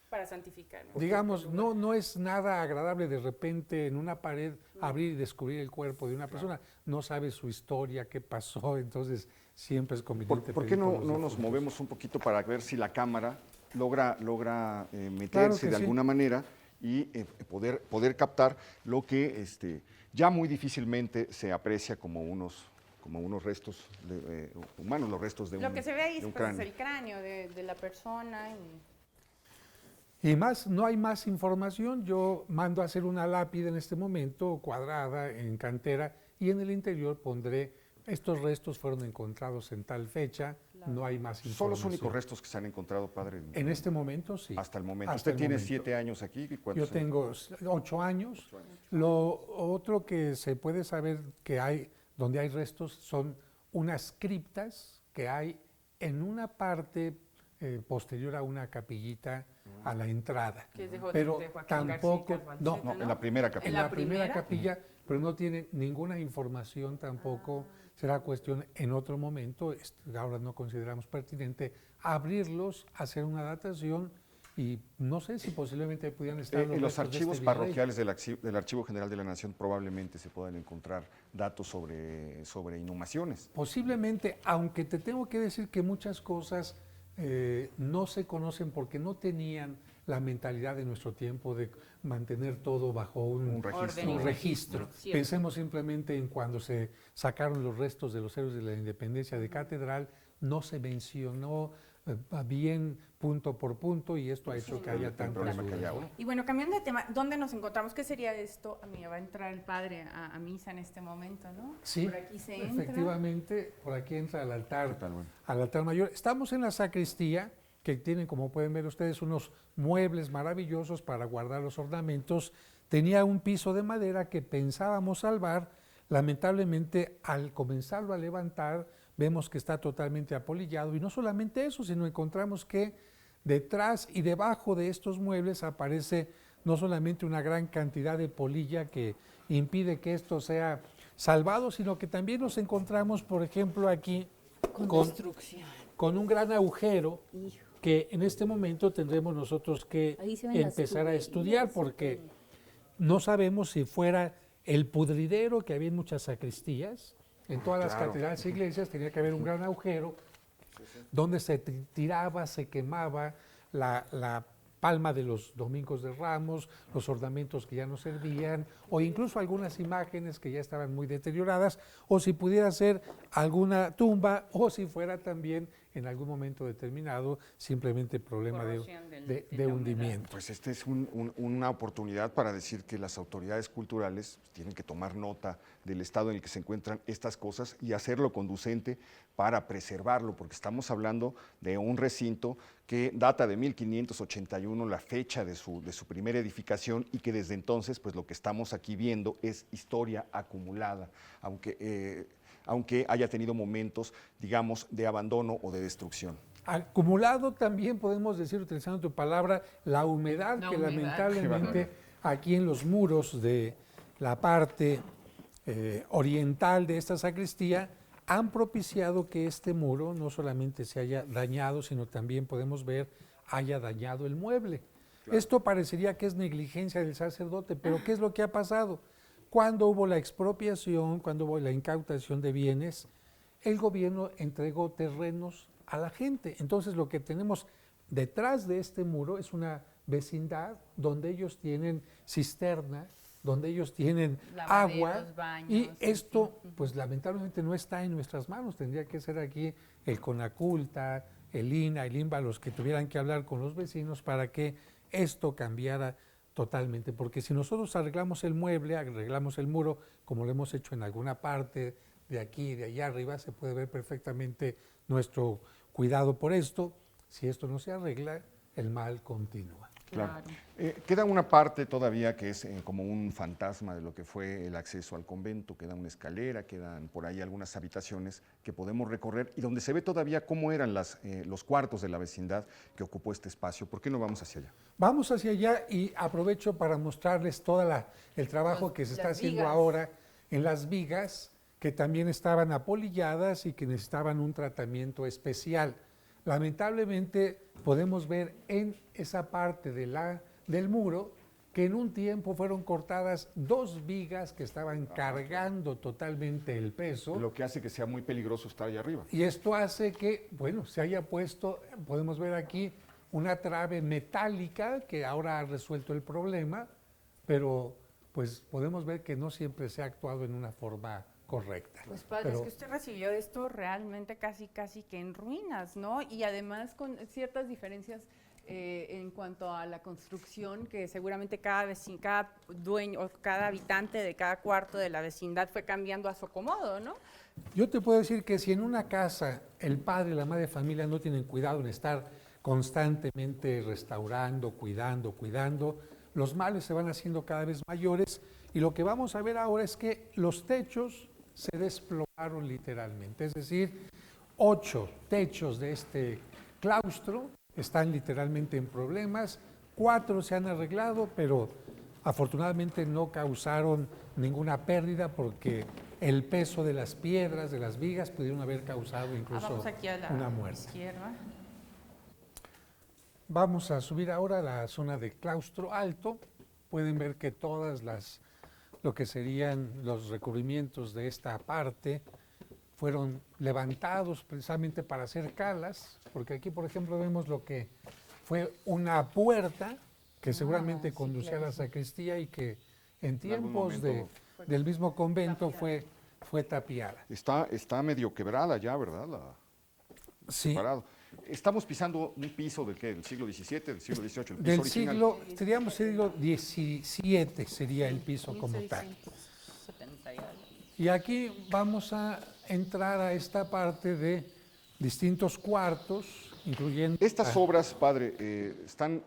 [SPEAKER 2] para santificar. ¿no?
[SPEAKER 3] Digamos, no es nada agradable de repente en una pared abrir y descubrir el cuerpo de una persona. No sabes su historia, qué pasó, entonces siempre es conveniente.
[SPEAKER 1] ¿Por qué
[SPEAKER 3] pedir por
[SPEAKER 1] no
[SPEAKER 3] los
[SPEAKER 1] nos
[SPEAKER 3] difuntos.
[SPEAKER 1] movemos un poquito para ver si la cámara logra meterse
[SPEAKER 3] Claro que
[SPEAKER 1] de
[SPEAKER 3] sí.
[SPEAKER 1] alguna manera y poder captar lo que ya muy difícilmente se aprecia como unos restos humanos, los restos de
[SPEAKER 2] Lo
[SPEAKER 1] un
[SPEAKER 2] que se ve ahí
[SPEAKER 1] de un
[SPEAKER 2] pues, es
[SPEAKER 1] cráneo.
[SPEAKER 2] el cráneo de la persona.
[SPEAKER 3] Y más, no hay más información. Yo mando a hacer una lápida en este momento, cuadrada, en cantera, y en el interior pondré, estos restos fueron encontrados en tal fecha, no hay más información.
[SPEAKER 1] ¿Son los únicos restos que se han encontrado, padre?
[SPEAKER 3] En este momento, sí.
[SPEAKER 1] Hasta el momento.
[SPEAKER 3] Hasta
[SPEAKER 1] Usted
[SPEAKER 3] el
[SPEAKER 1] tiene
[SPEAKER 3] momento.
[SPEAKER 1] 7 años aquí. ¿Y
[SPEAKER 3] Yo
[SPEAKER 1] cuántos años?
[SPEAKER 3] tengo 8 años. Lo otro que se puede saber que hay, donde hay restos, son unas criptas que hay en una parte posterior a una capillita a la entrada.
[SPEAKER 2] Que es de
[SPEAKER 3] Pero
[SPEAKER 2] de Joaquín
[SPEAKER 3] tampoco,
[SPEAKER 2] García Calvalceta,
[SPEAKER 3] no,
[SPEAKER 1] No, en la primera capilla.
[SPEAKER 3] en
[SPEAKER 2] ¿En
[SPEAKER 3] la
[SPEAKER 2] la
[SPEAKER 3] primera
[SPEAKER 2] primera?
[SPEAKER 3] capilla, pero no tiene ninguna información tampoco. Será cuestión en otro momento, ahora no consideramos pertinente, abrirlos, hacer una datación y no sé si posiblemente pudieran estar
[SPEAKER 1] En los
[SPEAKER 3] restos de
[SPEAKER 1] archivos
[SPEAKER 3] este virrey.
[SPEAKER 1] parroquiales del Archivo General de la Nación probablemente se puedan encontrar datos sobre inhumaciones.
[SPEAKER 3] Posiblemente, aunque te tengo que decir que muchas cosas no se conocen porque no tenían la mentalidad de nuestro tiempo de mantener todo bajo un
[SPEAKER 1] registro.
[SPEAKER 3] un registro.
[SPEAKER 2] Cierto.
[SPEAKER 3] Pensemos simplemente en cuando se sacaron los restos de los héroes de la independencia de Catedral, no se mencionó bien punto por punto y esto ha hecho que haya tantas
[SPEAKER 1] problema que hay
[SPEAKER 3] dudas,
[SPEAKER 1] ahora.
[SPEAKER 3] ¿no?
[SPEAKER 2] Y bueno, cambiando de tema, ¿dónde nos encontramos? ¿Qué sería esto? Mira, va a entrar el padre a misa en este momento, ¿no?
[SPEAKER 3] Sí,
[SPEAKER 2] Por aquí se entra.
[SPEAKER 3] efectivamente, por aquí entra al
[SPEAKER 1] ¿Qué
[SPEAKER 3] altar,
[SPEAKER 1] tal, bueno?
[SPEAKER 3] al altar mayor. Estamos en la sacristía, que tienen, como pueden ver ustedes, unos muebles maravillosos para guardar los ornamentos. Tenía un piso de madera que pensábamos salvar. Lamentablemente, al comenzarlo a levantar, vemos que está totalmente apolillado. Y no solamente eso, sino encontramos que detrás y debajo de estos muebles aparece no solamente una gran cantidad de polilla que impide que esto sea salvado, sino que también nos encontramos, por ejemplo, aquí con un gran agujero que en este momento tendremos nosotros que
[SPEAKER 5] Ahí se ven las
[SPEAKER 3] empezar a estudiar
[SPEAKER 5] tuberías,
[SPEAKER 3] porque no sabemos si fuera el pudridero que había en muchas sacristías. En todas las
[SPEAKER 1] Claro.
[SPEAKER 3] catedrales e iglesias tenía que haber un gran agujero donde se tiraba, se quemaba la palma de los domingos de Ramos, los ornamentos que ya no servían, o incluso algunas imágenes que ya estaban muy deterioradas, o si pudiera ser alguna tumba, o si fuera también en algún momento determinado simplemente problema
[SPEAKER 2] Corrosión
[SPEAKER 3] de
[SPEAKER 2] de la humedad.
[SPEAKER 3] hundimiento.
[SPEAKER 1] Pues este es una oportunidad para decir que las autoridades culturales tienen que tomar nota del estado en el que se encuentran estas cosas y hacerlo conducente para preservarlo, porque estamos hablando de un recinto que data de 1581, la fecha de su primera edificación, y que desde entonces, pues lo que estamos aquí viendo es historia acumulada, aunque haya tenido momentos, digamos, de abandono o de destrucción.
[SPEAKER 3] Acumulado también podemos decir, utilizando tu palabra, la humedad
[SPEAKER 2] La
[SPEAKER 3] que
[SPEAKER 2] humedad.
[SPEAKER 3] lamentablemente aquí en los muros de la parte oriental de esta sacristía han propiciado que este muro no solamente se haya dañado, sino también podemos ver haya dañado el mueble. Claro. Esto parecería que es negligencia del sacerdote, pero ¿qué es lo que ha pasado? Cuando hubo la expropiación, cuando hubo la incautación de bienes, el gobierno entregó terrenos a la gente. Entonces lo que tenemos detrás de este muro es una vecindad donde ellos tienen cisterna, donde ellos tienen agua,
[SPEAKER 2] baños,
[SPEAKER 3] y esto pues lamentablemente no está en nuestras manos. Tendría que ser aquí el Conaculta, el INA, el INBA, los que tuvieran que hablar con los vecinos para que esto cambiara totalmente, porque si nosotros arreglamos el mueble, arreglamos el muro, como lo hemos hecho en alguna parte de aquí y de allá arriba, se puede ver perfectamente nuestro cuidado por esto. Si esto no se arregla, el mal continúa.
[SPEAKER 1] Claro. Queda una parte todavía que es como un fantasma de lo que fue el acceso al convento, queda una escalera, quedan por ahí algunas habitaciones que podemos recorrer y donde se ve todavía cómo eran los cuartos de la vecindad que ocupó este espacio. ¿Por qué no vamos hacia allá?
[SPEAKER 3] Vamos hacia allá y aprovecho para mostrarles todo el trabajo que se está haciendo ahora en las vigas, que también estaban apolilladas y que necesitaban un tratamiento especial. Lamentablemente podemos ver en esa parte del muro que en un tiempo fueron cortadas 2 vigas que estaban cargando totalmente el peso.
[SPEAKER 1] Lo que hace que sea muy peligroso estar allá arriba.
[SPEAKER 3] Y esto hace que, bueno, se haya puesto, podemos ver aquí, una trave metálica que ahora ha resuelto el problema, pero pues podemos ver que no siempre se ha actuado en una forma correcta.
[SPEAKER 2] Pues padre,
[SPEAKER 3] Pero
[SPEAKER 2] es que usted recibió esto realmente casi que en ruinas, ¿no? Y además con ciertas diferencias en cuanto a la construcción, que seguramente cada dueño o cada habitante de cada cuarto de la vecindad fue cambiando a su acomodo, ¿no?
[SPEAKER 3] yo te puedo decir que si en una casa el padre y la madre de familia no tienen cuidado en estar constantemente restaurando, cuidando, los males se van haciendo cada vez mayores, y lo que vamos a ver ahora es que los techos se desplomaron literalmente, es decir, 8 techos de este claustro están literalmente en problemas, 4 se han arreglado, pero afortunadamente no causaron ninguna pérdida porque el peso de las piedras, de las vigas, pudieron haber causado incluso
[SPEAKER 2] Vamos aquí a la
[SPEAKER 3] una muerte.
[SPEAKER 2] izquierda.
[SPEAKER 3] Vamos a subir ahora a la zona de claustro alto. Pueden ver que todas lo que serían los recubrimientos de esta parte fueron levantados precisamente para hacer calas, porque aquí, por ejemplo, vemos lo que fue una puerta que seguramente
[SPEAKER 2] sí,
[SPEAKER 3] conducía a la sacristía y que en
[SPEAKER 1] algún
[SPEAKER 3] tiempos
[SPEAKER 1] momento
[SPEAKER 3] del mismo convento fue tapiada.
[SPEAKER 1] está medio quebrada ya, ¿verdad?
[SPEAKER 3] Sí,
[SPEAKER 1] Separado. Estamos pisando un piso del siglo XVII, del siglo XVIII, el piso
[SPEAKER 3] del
[SPEAKER 1] original.
[SPEAKER 3] siglo XVII sería el piso como tal.
[SPEAKER 2] 1670 y algo.
[SPEAKER 3] Y aquí vamos a entrar a esta parte de distintos cuartos, incluyendo...
[SPEAKER 1] Estas obras, padre,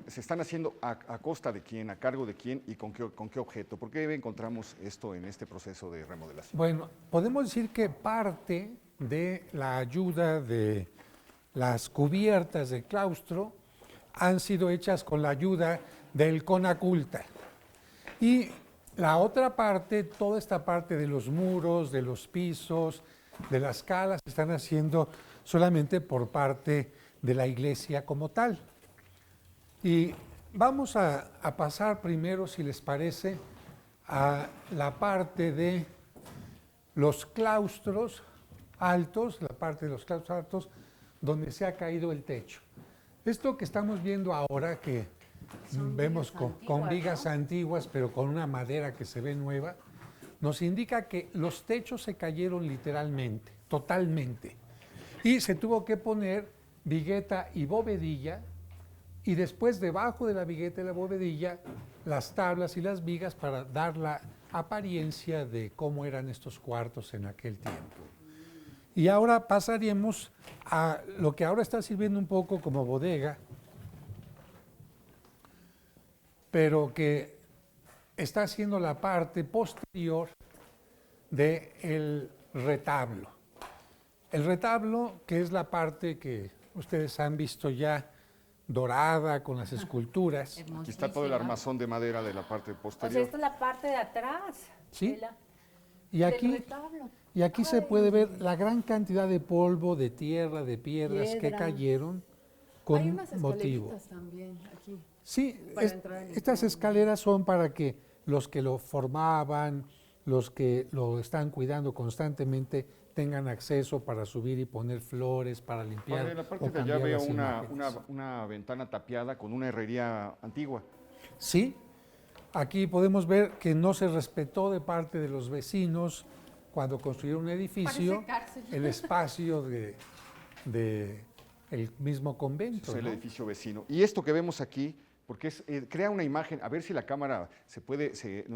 [SPEAKER 1] se están haciendo a costa de quién, a cargo de quién y con qué objeto. ¿Por qué encontramos esto en este proceso de remodelación?
[SPEAKER 3] Bueno, podemos decir que parte de la ayuda de las cubiertas del claustro han sido hechas con la ayuda del Conaculta. Y la otra parte, toda esta parte de los muros, de los pisos, de las calas, se están haciendo solamente por parte de la iglesia como tal. Y vamos a pasar primero, si les parece, a la parte de los claustros altos, la parte de los claustros altos, donde se ha caído el techo. Esto que estamos viendo ahora, que vemos con vigas antiguas, pero con una madera que se ve nueva, nos indica que los techos se cayeron literalmente, totalmente. Y se tuvo que poner vigueta y bovedilla, y después debajo de la vigueta y la bovedilla, las tablas y las vigas para dar la apariencia de cómo eran estos cuartos en aquel tiempo. Y ahora pasaríamos a lo que ahora está sirviendo un poco como bodega, pero que está haciendo la parte posterior del retablo. El retablo, que es la parte que ustedes han visto ya dorada con las esculturas.
[SPEAKER 1] Aquí está todo el armazón de madera de la parte
[SPEAKER 4] O sea,
[SPEAKER 1] posterior.
[SPEAKER 4] esta es la parte de atrás.
[SPEAKER 3] Sí.
[SPEAKER 4] de la-
[SPEAKER 3] Y
[SPEAKER 4] del
[SPEAKER 3] aquí,
[SPEAKER 4] retablo.
[SPEAKER 3] y aquí se puede ver la gran cantidad de polvo, de tierra, de piedras que
[SPEAKER 4] Piedras.
[SPEAKER 3] cayeron
[SPEAKER 5] Hay
[SPEAKER 3] con
[SPEAKER 5] unas
[SPEAKER 3] motivo.
[SPEAKER 5] escaleritas también aquí.
[SPEAKER 3] Sí,
[SPEAKER 5] para entrar en el
[SPEAKER 3] estas
[SPEAKER 5] templo.
[SPEAKER 3] escaleras son para que los que lo formaban, los que lo están cuidando constantemente, tengan acceso para subir y poner flores, para limpiar.
[SPEAKER 1] Padre, en la parte
[SPEAKER 3] o
[SPEAKER 1] de allá
[SPEAKER 3] cambiar
[SPEAKER 1] veo
[SPEAKER 3] las imágenes.
[SPEAKER 1] una ventana tapiada con una herrería antigua.
[SPEAKER 3] Sí, aquí podemos ver que no se respetó de parte de los vecinos cuando construyeron un edificio
[SPEAKER 2] cárcel.
[SPEAKER 3] el espacio de el mismo convento.
[SPEAKER 1] Es el
[SPEAKER 3] ¿no?
[SPEAKER 1] edificio vecino. Y esto que vemos aquí, porque crea una imagen, a ver si la cámara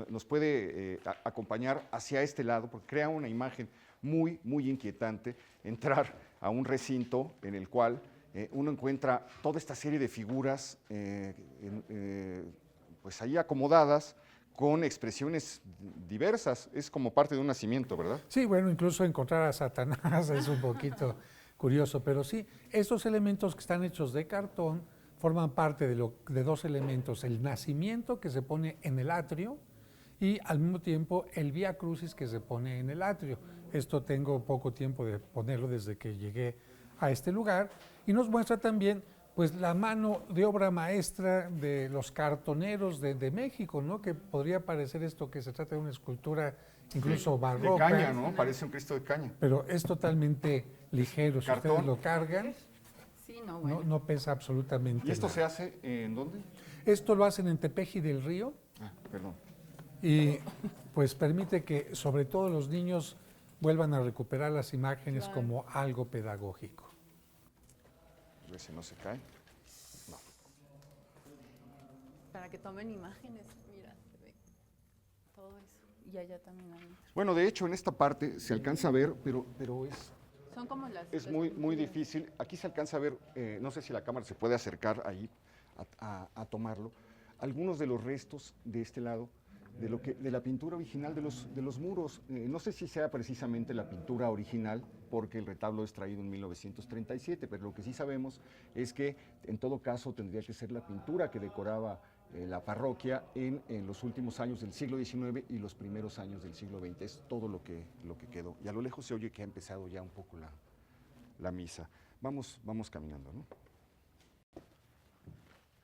[SPEAKER 1] nos puede acompañar hacia este lado, porque crea una imagen muy, muy inquietante, entrar a un recinto en el cual uno encuentra toda esta serie de figuras pues ahí acomodadas con expresiones diversas. Es como parte de un nacimiento, ¿verdad?
[SPEAKER 3] Sí, bueno, incluso encontrar a Satanás es un poquito curioso, pero sí, estos elementos que están hechos de cartón forman parte de dos elementos, el nacimiento que se pone en el atrio y al mismo tiempo el Vía Crucis que se pone en el atrio. Esto tengo poco tiempo de ponerlo desde que llegué a este lugar y nos muestra también pues la mano de obra maestra de los cartoneros de México, ¿no? Que podría parecer esto que se trata de una escultura incluso
[SPEAKER 1] De
[SPEAKER 3] barroca.
[SPEAKER 1] caña, ¿no? Parece un Cristo de caña.
[SPEAKER 3] Pero es totalmente ligero, si
[SPEAKER 1] Cartón.
[SPEAKER 3] ustedes lo cargan,
[SPEAKER 2] Sí, no, bueno.
[SPEAKER 3] no pesa absolutamente
[SPEAKER 1] ¿Y esto
[SPEAKER 3] nada.
[SPEAKER 1] se hace en dónde?
[SPEAKER 3] Esto lo hacen en Tepeji del Río
[SPEAKER 1] Ah, perdón.
[SPEAKER 3] y pues permite que sobre todo los niños vuelvan a recuperar las imágenes como algo pedagógico.
[SPEAKER 1] A ver si no se cae.
[SPEAKER 2] Para que tomen imágenes, mira, se ve todo eso. Y allá también hay.
[SPEAKER 1] Bueno, de hecho, en esta parte se alcanza a ver, pero
[SPEAKER 2] Son como las...
[SPEAKER 1] es muy difícil. Aquí se alcanza a ver, no sé si la cámara se puede acercar ahí a tomarlo, algunos de los restos de este lado, de la pintura original de los muros. No sé si sea precisamente la pintura original, porque el retablo es traído en 1937, pero lo que sí sabemos es que en todo caso tendría que ser la pintura que decoraba la parroquia en los últimos años del siglo XIX y los primeros años del siglo XX. Es todo lo que quedó. Y a lo lejos se oye que ha empezado ya un poco la misa. Vamos caminando, ¿no?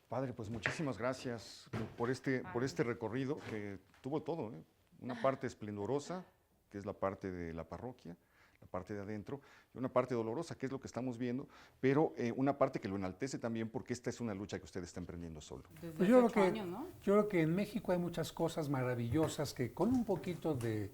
[SPEAKER 1] Padre, pues muchísimas gracias por este recorrido que tuvo todo, ¿eh? Una parte esplendorosa, que es la parte de la parroquia, la parte de adentro, y una parte dolorosa, que es lo que estamos viendo, pero una parte que lo enaltece también porque esta es una lucha que usted está emprendiendo solo.
[SPEAKER 2] Desde
[SPEAKER 3] Pues
[SPEAKER 2] hace
[SPEAKER 3] yo
[SPEAKER 2] 8
[SPEAKER 3] creo
[SPEAKER 2] años, ¿no?
[SPEAKER 3] yo creo que en México hay muchas cosas maravillosas que con un poquito de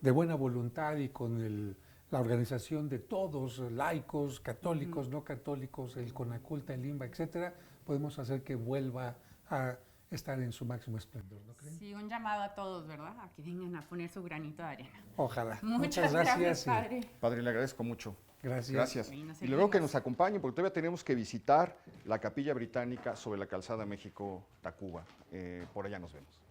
[SPEAKER 3] buena voluntad y con la organización de todos, laicos, católicos, no católicos, el CONACULTA, el IMBA, etcétera, podemos hacer que vuelva a estar en su máximo esplendor, ¿no creen?
[SPEAKER 2] Sí, un llamado a todos, ¿verdad? A que vengan a poner su granito de arena.
[SPEAKER 3] Ojalá.
[SPEAKER 2] Muchas gracias, padre.
[SPEAKER 1] Padre, le agradezco mucho.
[SPEAKER 3] Gracias.
[SPEAKER 1] Gracias.
[SPEAKER 2] Y nos
[SPEAKER 1] Y luego que
[SPEAKER 2] seguimos.
[SPEAKER 1] nos acompañe, porque todavía tenemos que visitar la Capilla Británica sobre la calzada México-Tacuba. Por allá nos vemos.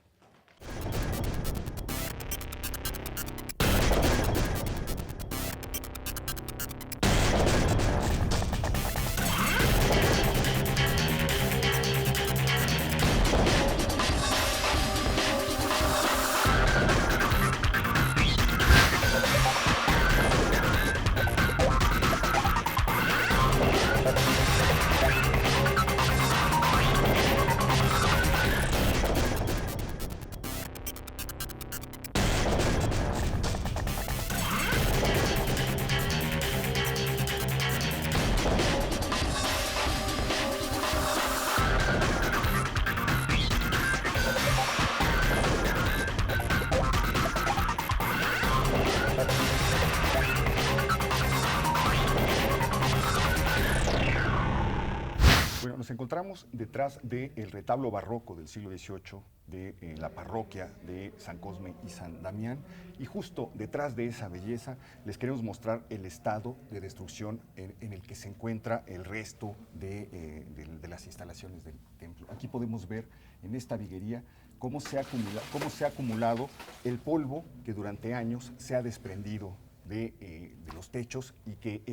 [SPEAKER 1] Bueno, nos encontramos detrás del retablo barroco del siglo XVIII de la parroquia de San Cosme y San Damián, y justo detrás de esa belleza les queremos mostrar el estado de destrucción en el que se encuentra el resto de las instalaciones del templo. Aquí podemos ver en esta viguería cómo se ha acumulado el polvo que durante años se ha desprendido de los techos y que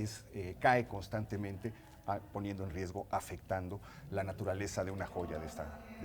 [SPEAKER 1] cae constantemente, poniendo en riesgo, afectando la naturaleza de una joya de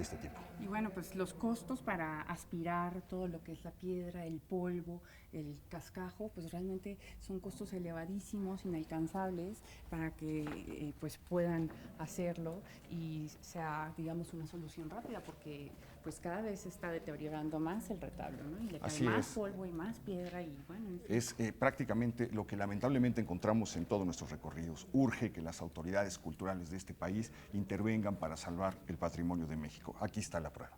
[SPEAKER 1] este tipo.
[SPEAKER 2] Y bueno, pues los costos para aspirar todo lo que es la piedra, el polvo, el cascajo, pues realmente son costos elevadísimos, inalcanzables, para que pues puedan hacerlo y sea, digamos, una solución rápida, porque pues cada vez se está deteriorando más el retablo, ¿no? Y le cae
[SPEAKER 1] Así
[SPEAKER 2] más
[SPEAKER 1] es.
[SPEAKER 2] polvo y más piedra y bueno. En fin.
[SPEAKER 1] Es prácticamente lo que lamentablemente encontramos en todos nuestros recorridos. Urge que las autoridades culturales de este país intervengan para salvar el patrimonio de México. Aquí está la prueba.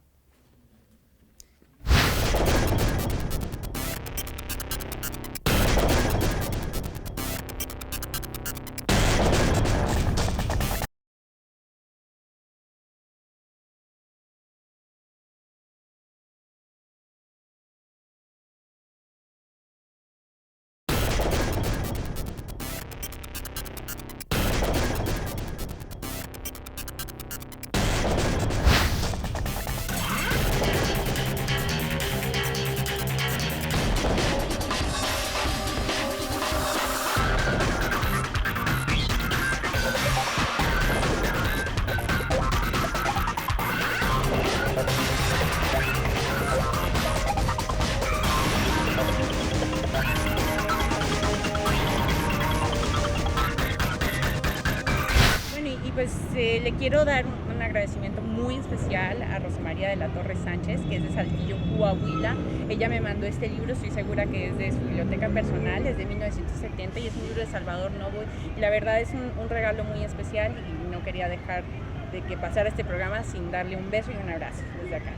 [SPEAKER 2] Pues le quiero dar un agradecimiento muy especial a Rosa María de la Torre Sánchez, que es de Saltillo, Coahuila. Ella me mandó este libro, estoy segura que es de su biblioteca personal, es de 1970 y es un libro de Salvador Novo. Y la verdad es un regalo muy especial y no quería dejar de que pasara este programa sin darle un beso y un abrazo desde acá.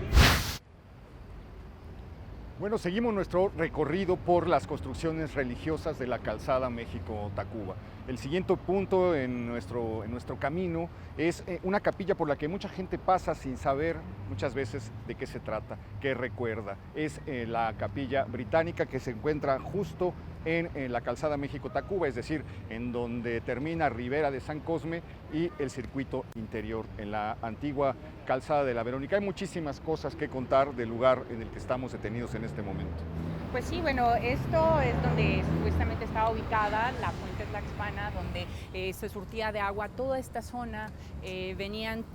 [SPEAKER 1] Bueno, seguimos nuestro recorrido por las construcciones religiosas de la calzada México-Tacuba. El siguiente punto en nuestro camino es una capilla por la que mucha gente pasa sin saber muchas veces de qué se trata, qué recuerda. Es la Capilla Británica, que se encuentra justo en la calzada México-Tacuba, es decir, en donde termina Ribera de San Cosme y el circuito interior, en la antigua calzada de la Verónica. Hay muchísimas cosas que contar del lugar en el que estamos detenidos en este momento.
[SPEAKER 2] Pues sí, bueno, esto es donde supuestamente estaba ubicada la Fuente Tlaxpana, donde se surtía de agua toda esta zona, venían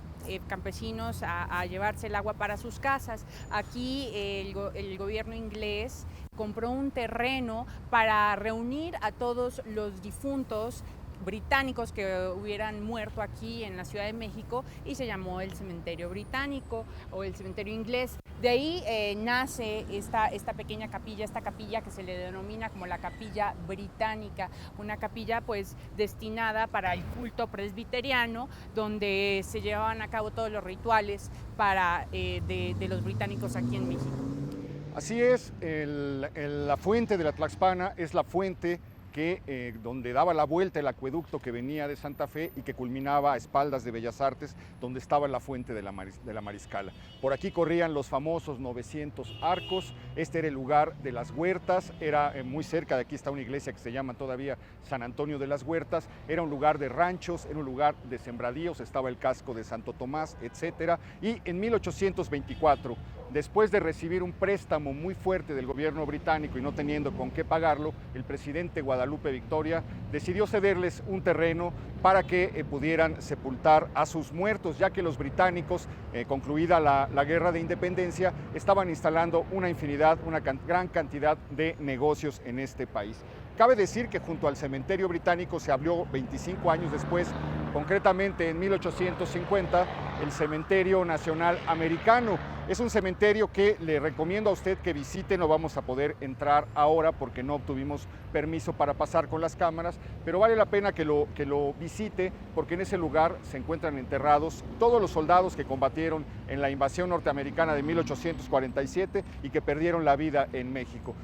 [SPEAKER 2] campesinos a llevarse el agua para sus casas. Aquí el gobierno inglés compró un terreno para reunir a todos los difuntos británicos que hubieran muerto aquí en la Ciudad de México y se llamó el cementerio británico o el cementerio inglés. De ahí nace esta pequeña capilla, esta capilla que se le denomina como la capilla británica, una capilla pues destinada para el culto presbiteriano, donde se llevaban a cabo todos los rituales de los británicos aquí en México.
[SPEAKER 1] Así es, la fuente de la Tlaxpana es la fuente donde daba la vuelta el acueducto que venía de Santa Fe y que culminaba a espaldas de Bellas Artes, donde estaba la fuente de la Mariscala. Por aquí corrían los famosos 900 arcos. Este era el lugar de las huertas, era muy cerca de aquí está una iglesia que se llama todavía San Antonio de las Huertas. Era un lugar de ranchos, era un lugar de sembradíos, estaba el casco de Santo Tomás, etcétera. Y en 1824, después de recibir un préstamo muy fuerte del gobierno británico y no teniendo con qué pagarlo, el presidente Guadalupe Victoria decidió cederles un terreno para que pudieran sepultar a sus muertos, ya que los británicos, concluida la guerra de independencia, estaban instalando una gran cantidad de negocios en este país. Cabe decir que junto al cementerio británico se abrió 25 años después, concretamente en 1850, el Cementerio Nacional Americano. Es un cementerio que le recomiendo a usted que visite. No vamos a poder entrar ahora porque no obtuvimos permiso para pasar con las cámaras, pero vale la pena que lo visite porque en ese lugar se encuentran enterrados todos los soldados que combatieron en la invasión norteamericana de 1847 y que perdieron la vida en México.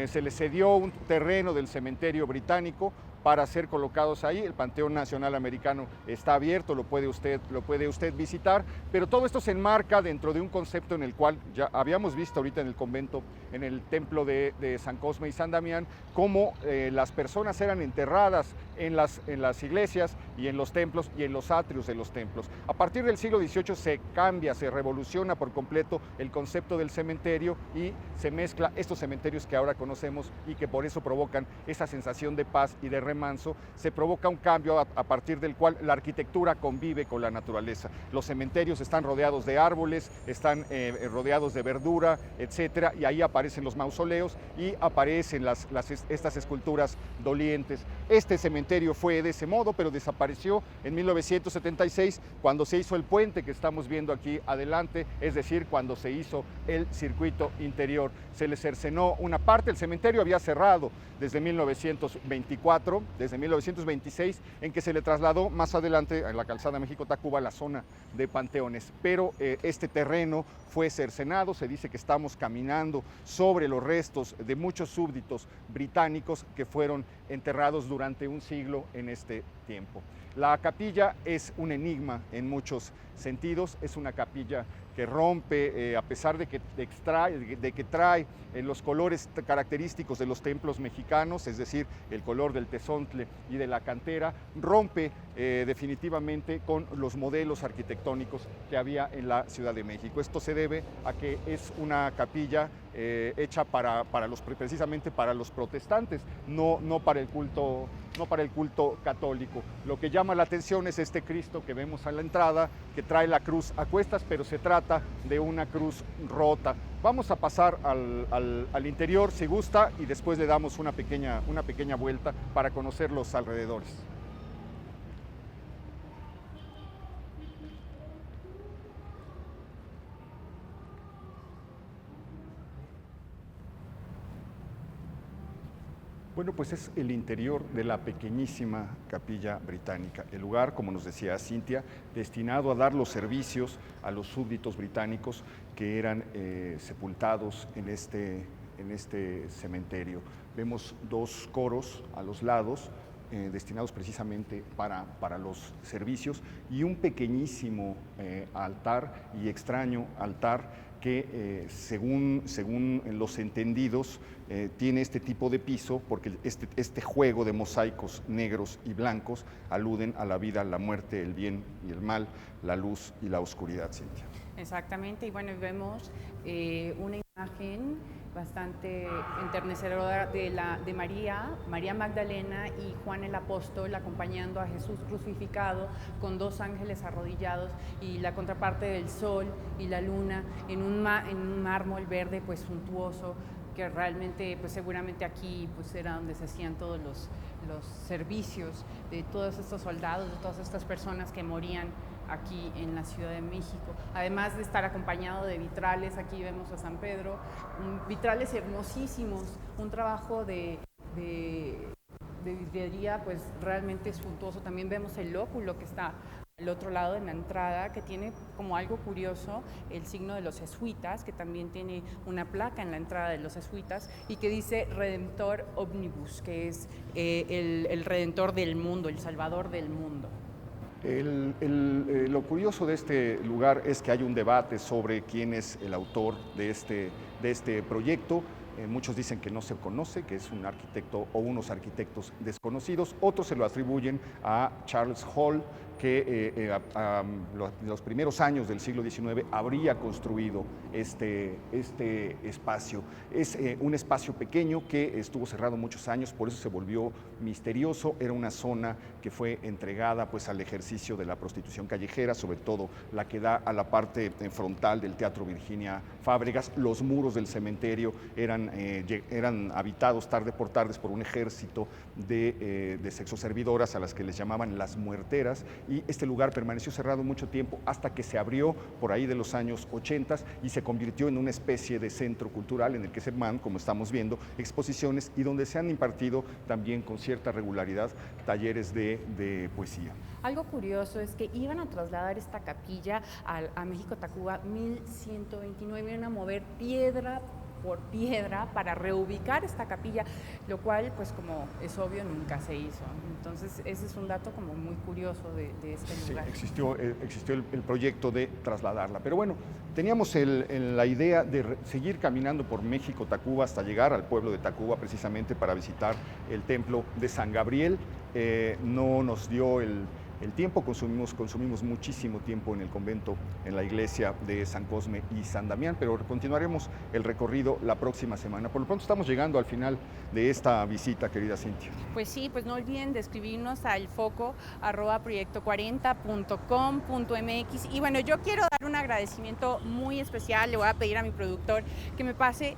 [SPEAKER 1] Se les cedió un terreno del cementerio británico para ser colocados ahí. El Panteón Nacional Americano está abierto, lo puede usted visitar, pero todo esto se enmarca dentro de un concepto en el cual ya habíamos visto ahorita en el convento, en el templo de San Cosme y San Damián, cómo las personas eran enterradas en las iglesias y en los templos y en los atrios de los templos. A partir del siglo XVIII se revoluciona por completo el concepto del cementerio y se mezcla estos cementerios que ahora conocemos y que por eso provocan esa sensación de paz y de remanso. Se provoca un cambio a partir del cual la arquitectura convive con la naturaleza. Los cementerios están rodeados de árboles, están rodeados de verdura, etcétera, y ahí aparecen los mausoleos y aparecen estas esculturas dolientes. Este cementerio fue de ese modo, pero desapareció en 1976 cuando se hizo el puente que estamos viendo aquí adelante, es decir, cuando se hizo el circuito interior. Se le cercenó una parte, el cementerio había cerrado desde 1924, desde 1926, en que se le trasladó más adelante a la calzada México-Tacuba la zona de panteones, pero este terreno fue cercenado. Se dice que estamos caminando sobre los restos de muchos súbditos británicos que fueron enterrados durante un siglo en este tiempo. La capilla es un enigma en muchos sentidos, es una capilla que rompe, a pesar de que trae los colores característicos de los templos mexicanos, es decir, el color del tezontle y de la cantera, rompe definitivamente con los modelos arquitectónicos que había en la Ciudad de México. Esto se debe a que es una capilla hecha precisamente para los protestantes, no para el culto católico. Lo que llama la atención es este Cristo que vemos a la entrada, que trae la cruz a cuestas, pero se trata de una cruz rota. Vamos a pasar al interior si gusta y después le damos una pequeña vuelta para conocer los alrededores. Bueno, pues es el interior de la pequeñísima capilla británica. El lugar, como nos decía Cintia, destinado a dar los servicios a los súbditos británicos que eran sepultados en este cementerio. Vemos dos coros a los lados, destinados precisamente para los servicios, y un pequeñísimo altar y extraño altar que según los entendidos tiene este tipo de piso porque este juego de mosaicos negros y blancos aluden a la vida, la muerte, el bien y el mal, la luz y la oscuridad, Cintia.
[SPEAKER 2] Exactamente, y bueno, vemos una imagen bastante enternecedora de María Magdalena y Juan el Apóstol acompañando a Jesús crucificado con 2 ángeles arrodillados y la contraparte del sol y la luna en un mármol verde pues suntuoso, que realmente pues seguramente aquí pues era donde se hacían todos los servicios de todos estos soldados, de todas estas personas que morían aquí en la Ciudad de México, además de estar acompañado de vitrales. Aquí vemos a San Pedro, vitrales hermosísimos, un trabajo de vidriería pues realmente suntuoso. También vemos el óculo que está al otro lado en la entrada, que tiene como algo curioso el signo de los jesuitas, que también tiene una placa en la entrada de los jesuitas y que dice Redentor Omnibus, que es el Redentor del mundo, el Salvador del mundo.
[SPEAKER 1] Lo curioso de este lugar es que hay un debate sobre quién es el autor de este proyecto. Muchos dicen que no se conoce, que es un arquitecto o unos arquitectos desconocidos. Otros se lo atribuyen a Charles Hall, que los primeros años del siglo XIX habría construido este espacio. Es un espacio pequeño que estuvo cerrado muchos años, por eso se volvió misterioso. Era una zona que fue entregada pues, al ejercicio de la prostitución callejera, sobre todo la que da a la parte frontal del Teatro Virginia Fábregas. Los muros del cementerio eran habitados tarde por tarde por un ejército de sexoservidoras a las que les llamaban las muerteras, y este lugar permaneció cerrado mucho tiempo hasta que se abrió por ahí de los años 80 y se convirtió en una especie de centro cultural en el que se van, como estamos viendo, exposiciones y donde se han impartido también con cierta regularidad talleres de poesía.
[SPEAKER 2] Algo curioso es que iban a trasladar esta capilla a México Tacuba 1129, iban a mover piedra por piedra para reubicar esta capilla, lo cual, pues como es obvio, nunca se hizo. Entonces, ese es un dato como muy curioso de este lugar.
[SPEAKER 1] Sí, existió el proyecto de trasladarla, pero bueno, teníamos la idea de seguir caminando por México Tacuba hasta llegar al pueblo de Tacuba, precisamente para visitar el templo de San Gabriel. No nos dio el tiempo, consumimos muchísimo tiempo en el convento, en la iglesia de San Cosme y San Damián, pero continuaremos el recorrido la próxima semana. Por lo pronto estamos llegando al final de esta visita, querida Cintia.
[SPEAKER 2] Pues sí, pues no olviden de escribirnos al foco@proyecto40.com.mx. Y bueno, yo quiero dar un agradecimiento muy especial. Le voy a pedir a mi productor que me pase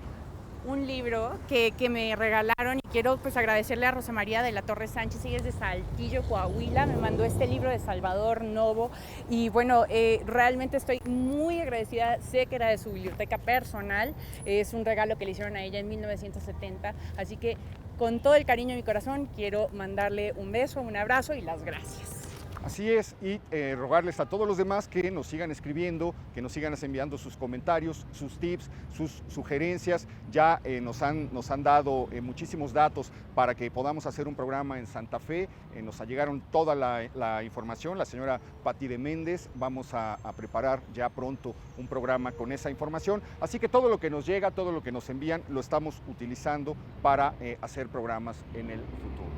[SPEAKER 2] un libro que me regalaron, y quiero pues agradecerle a Rosa María de la Torre Sánchez. Ella es de Saltillo, Coahuila, me mandó este libro de Salvador Novo, y bueno, realmente estoy muy agradecida. Sé que era de su biblioteca personal, es un regalo que le hicieron a ella en 1970, así que con todo el cariño de mi corazón quiero mandarle un beso, un abrazo y las gracias.
[SPEAKER 1] Así es, y rogarles a todos los demás que nos sigan escribiendo, que nos sigan enviando sus comentarios, sus tips, sus sugerencias. Ya nos han dado muchísimos datos para que podamos hacer un programa en Santa Fe. Nos llegaron toda la información. La señora Pati de Méndez, vamos a preparar ya pronto un programa con esa información. Así que todo lo que nos llega, todo lo que nos envían, lo estamos utilizando para hacer programas en el futuro.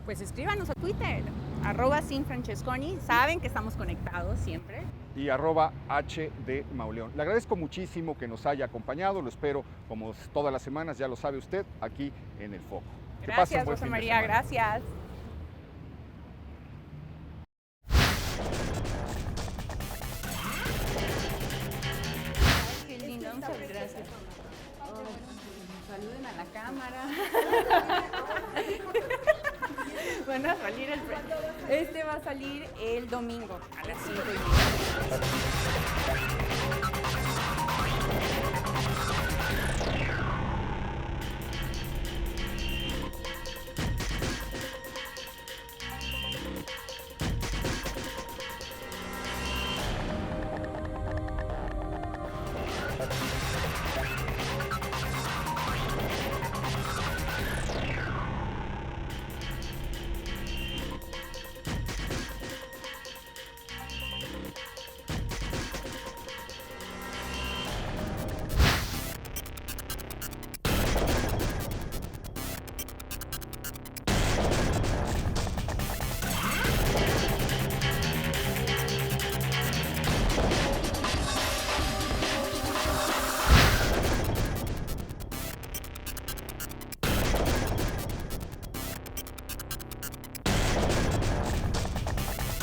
[SPEAKER 2] Pues escríbanos a Twitter, @sinfrancesconi, saben que estamos conectados siempre.
[SPEAKER 1] Y @HDZ_Mauleón. Le agradezco muchísimo que nos haya acompañado, lo espero como todas las semanas, ya lo sabe usted, aquí en El Foco.
[SPEAKER 2] Gracias, Rosa María, gracias. Qué lindo, muchas gracias. Saluden a la cámara. Van a salir este va a salir el domingo a las 5:30.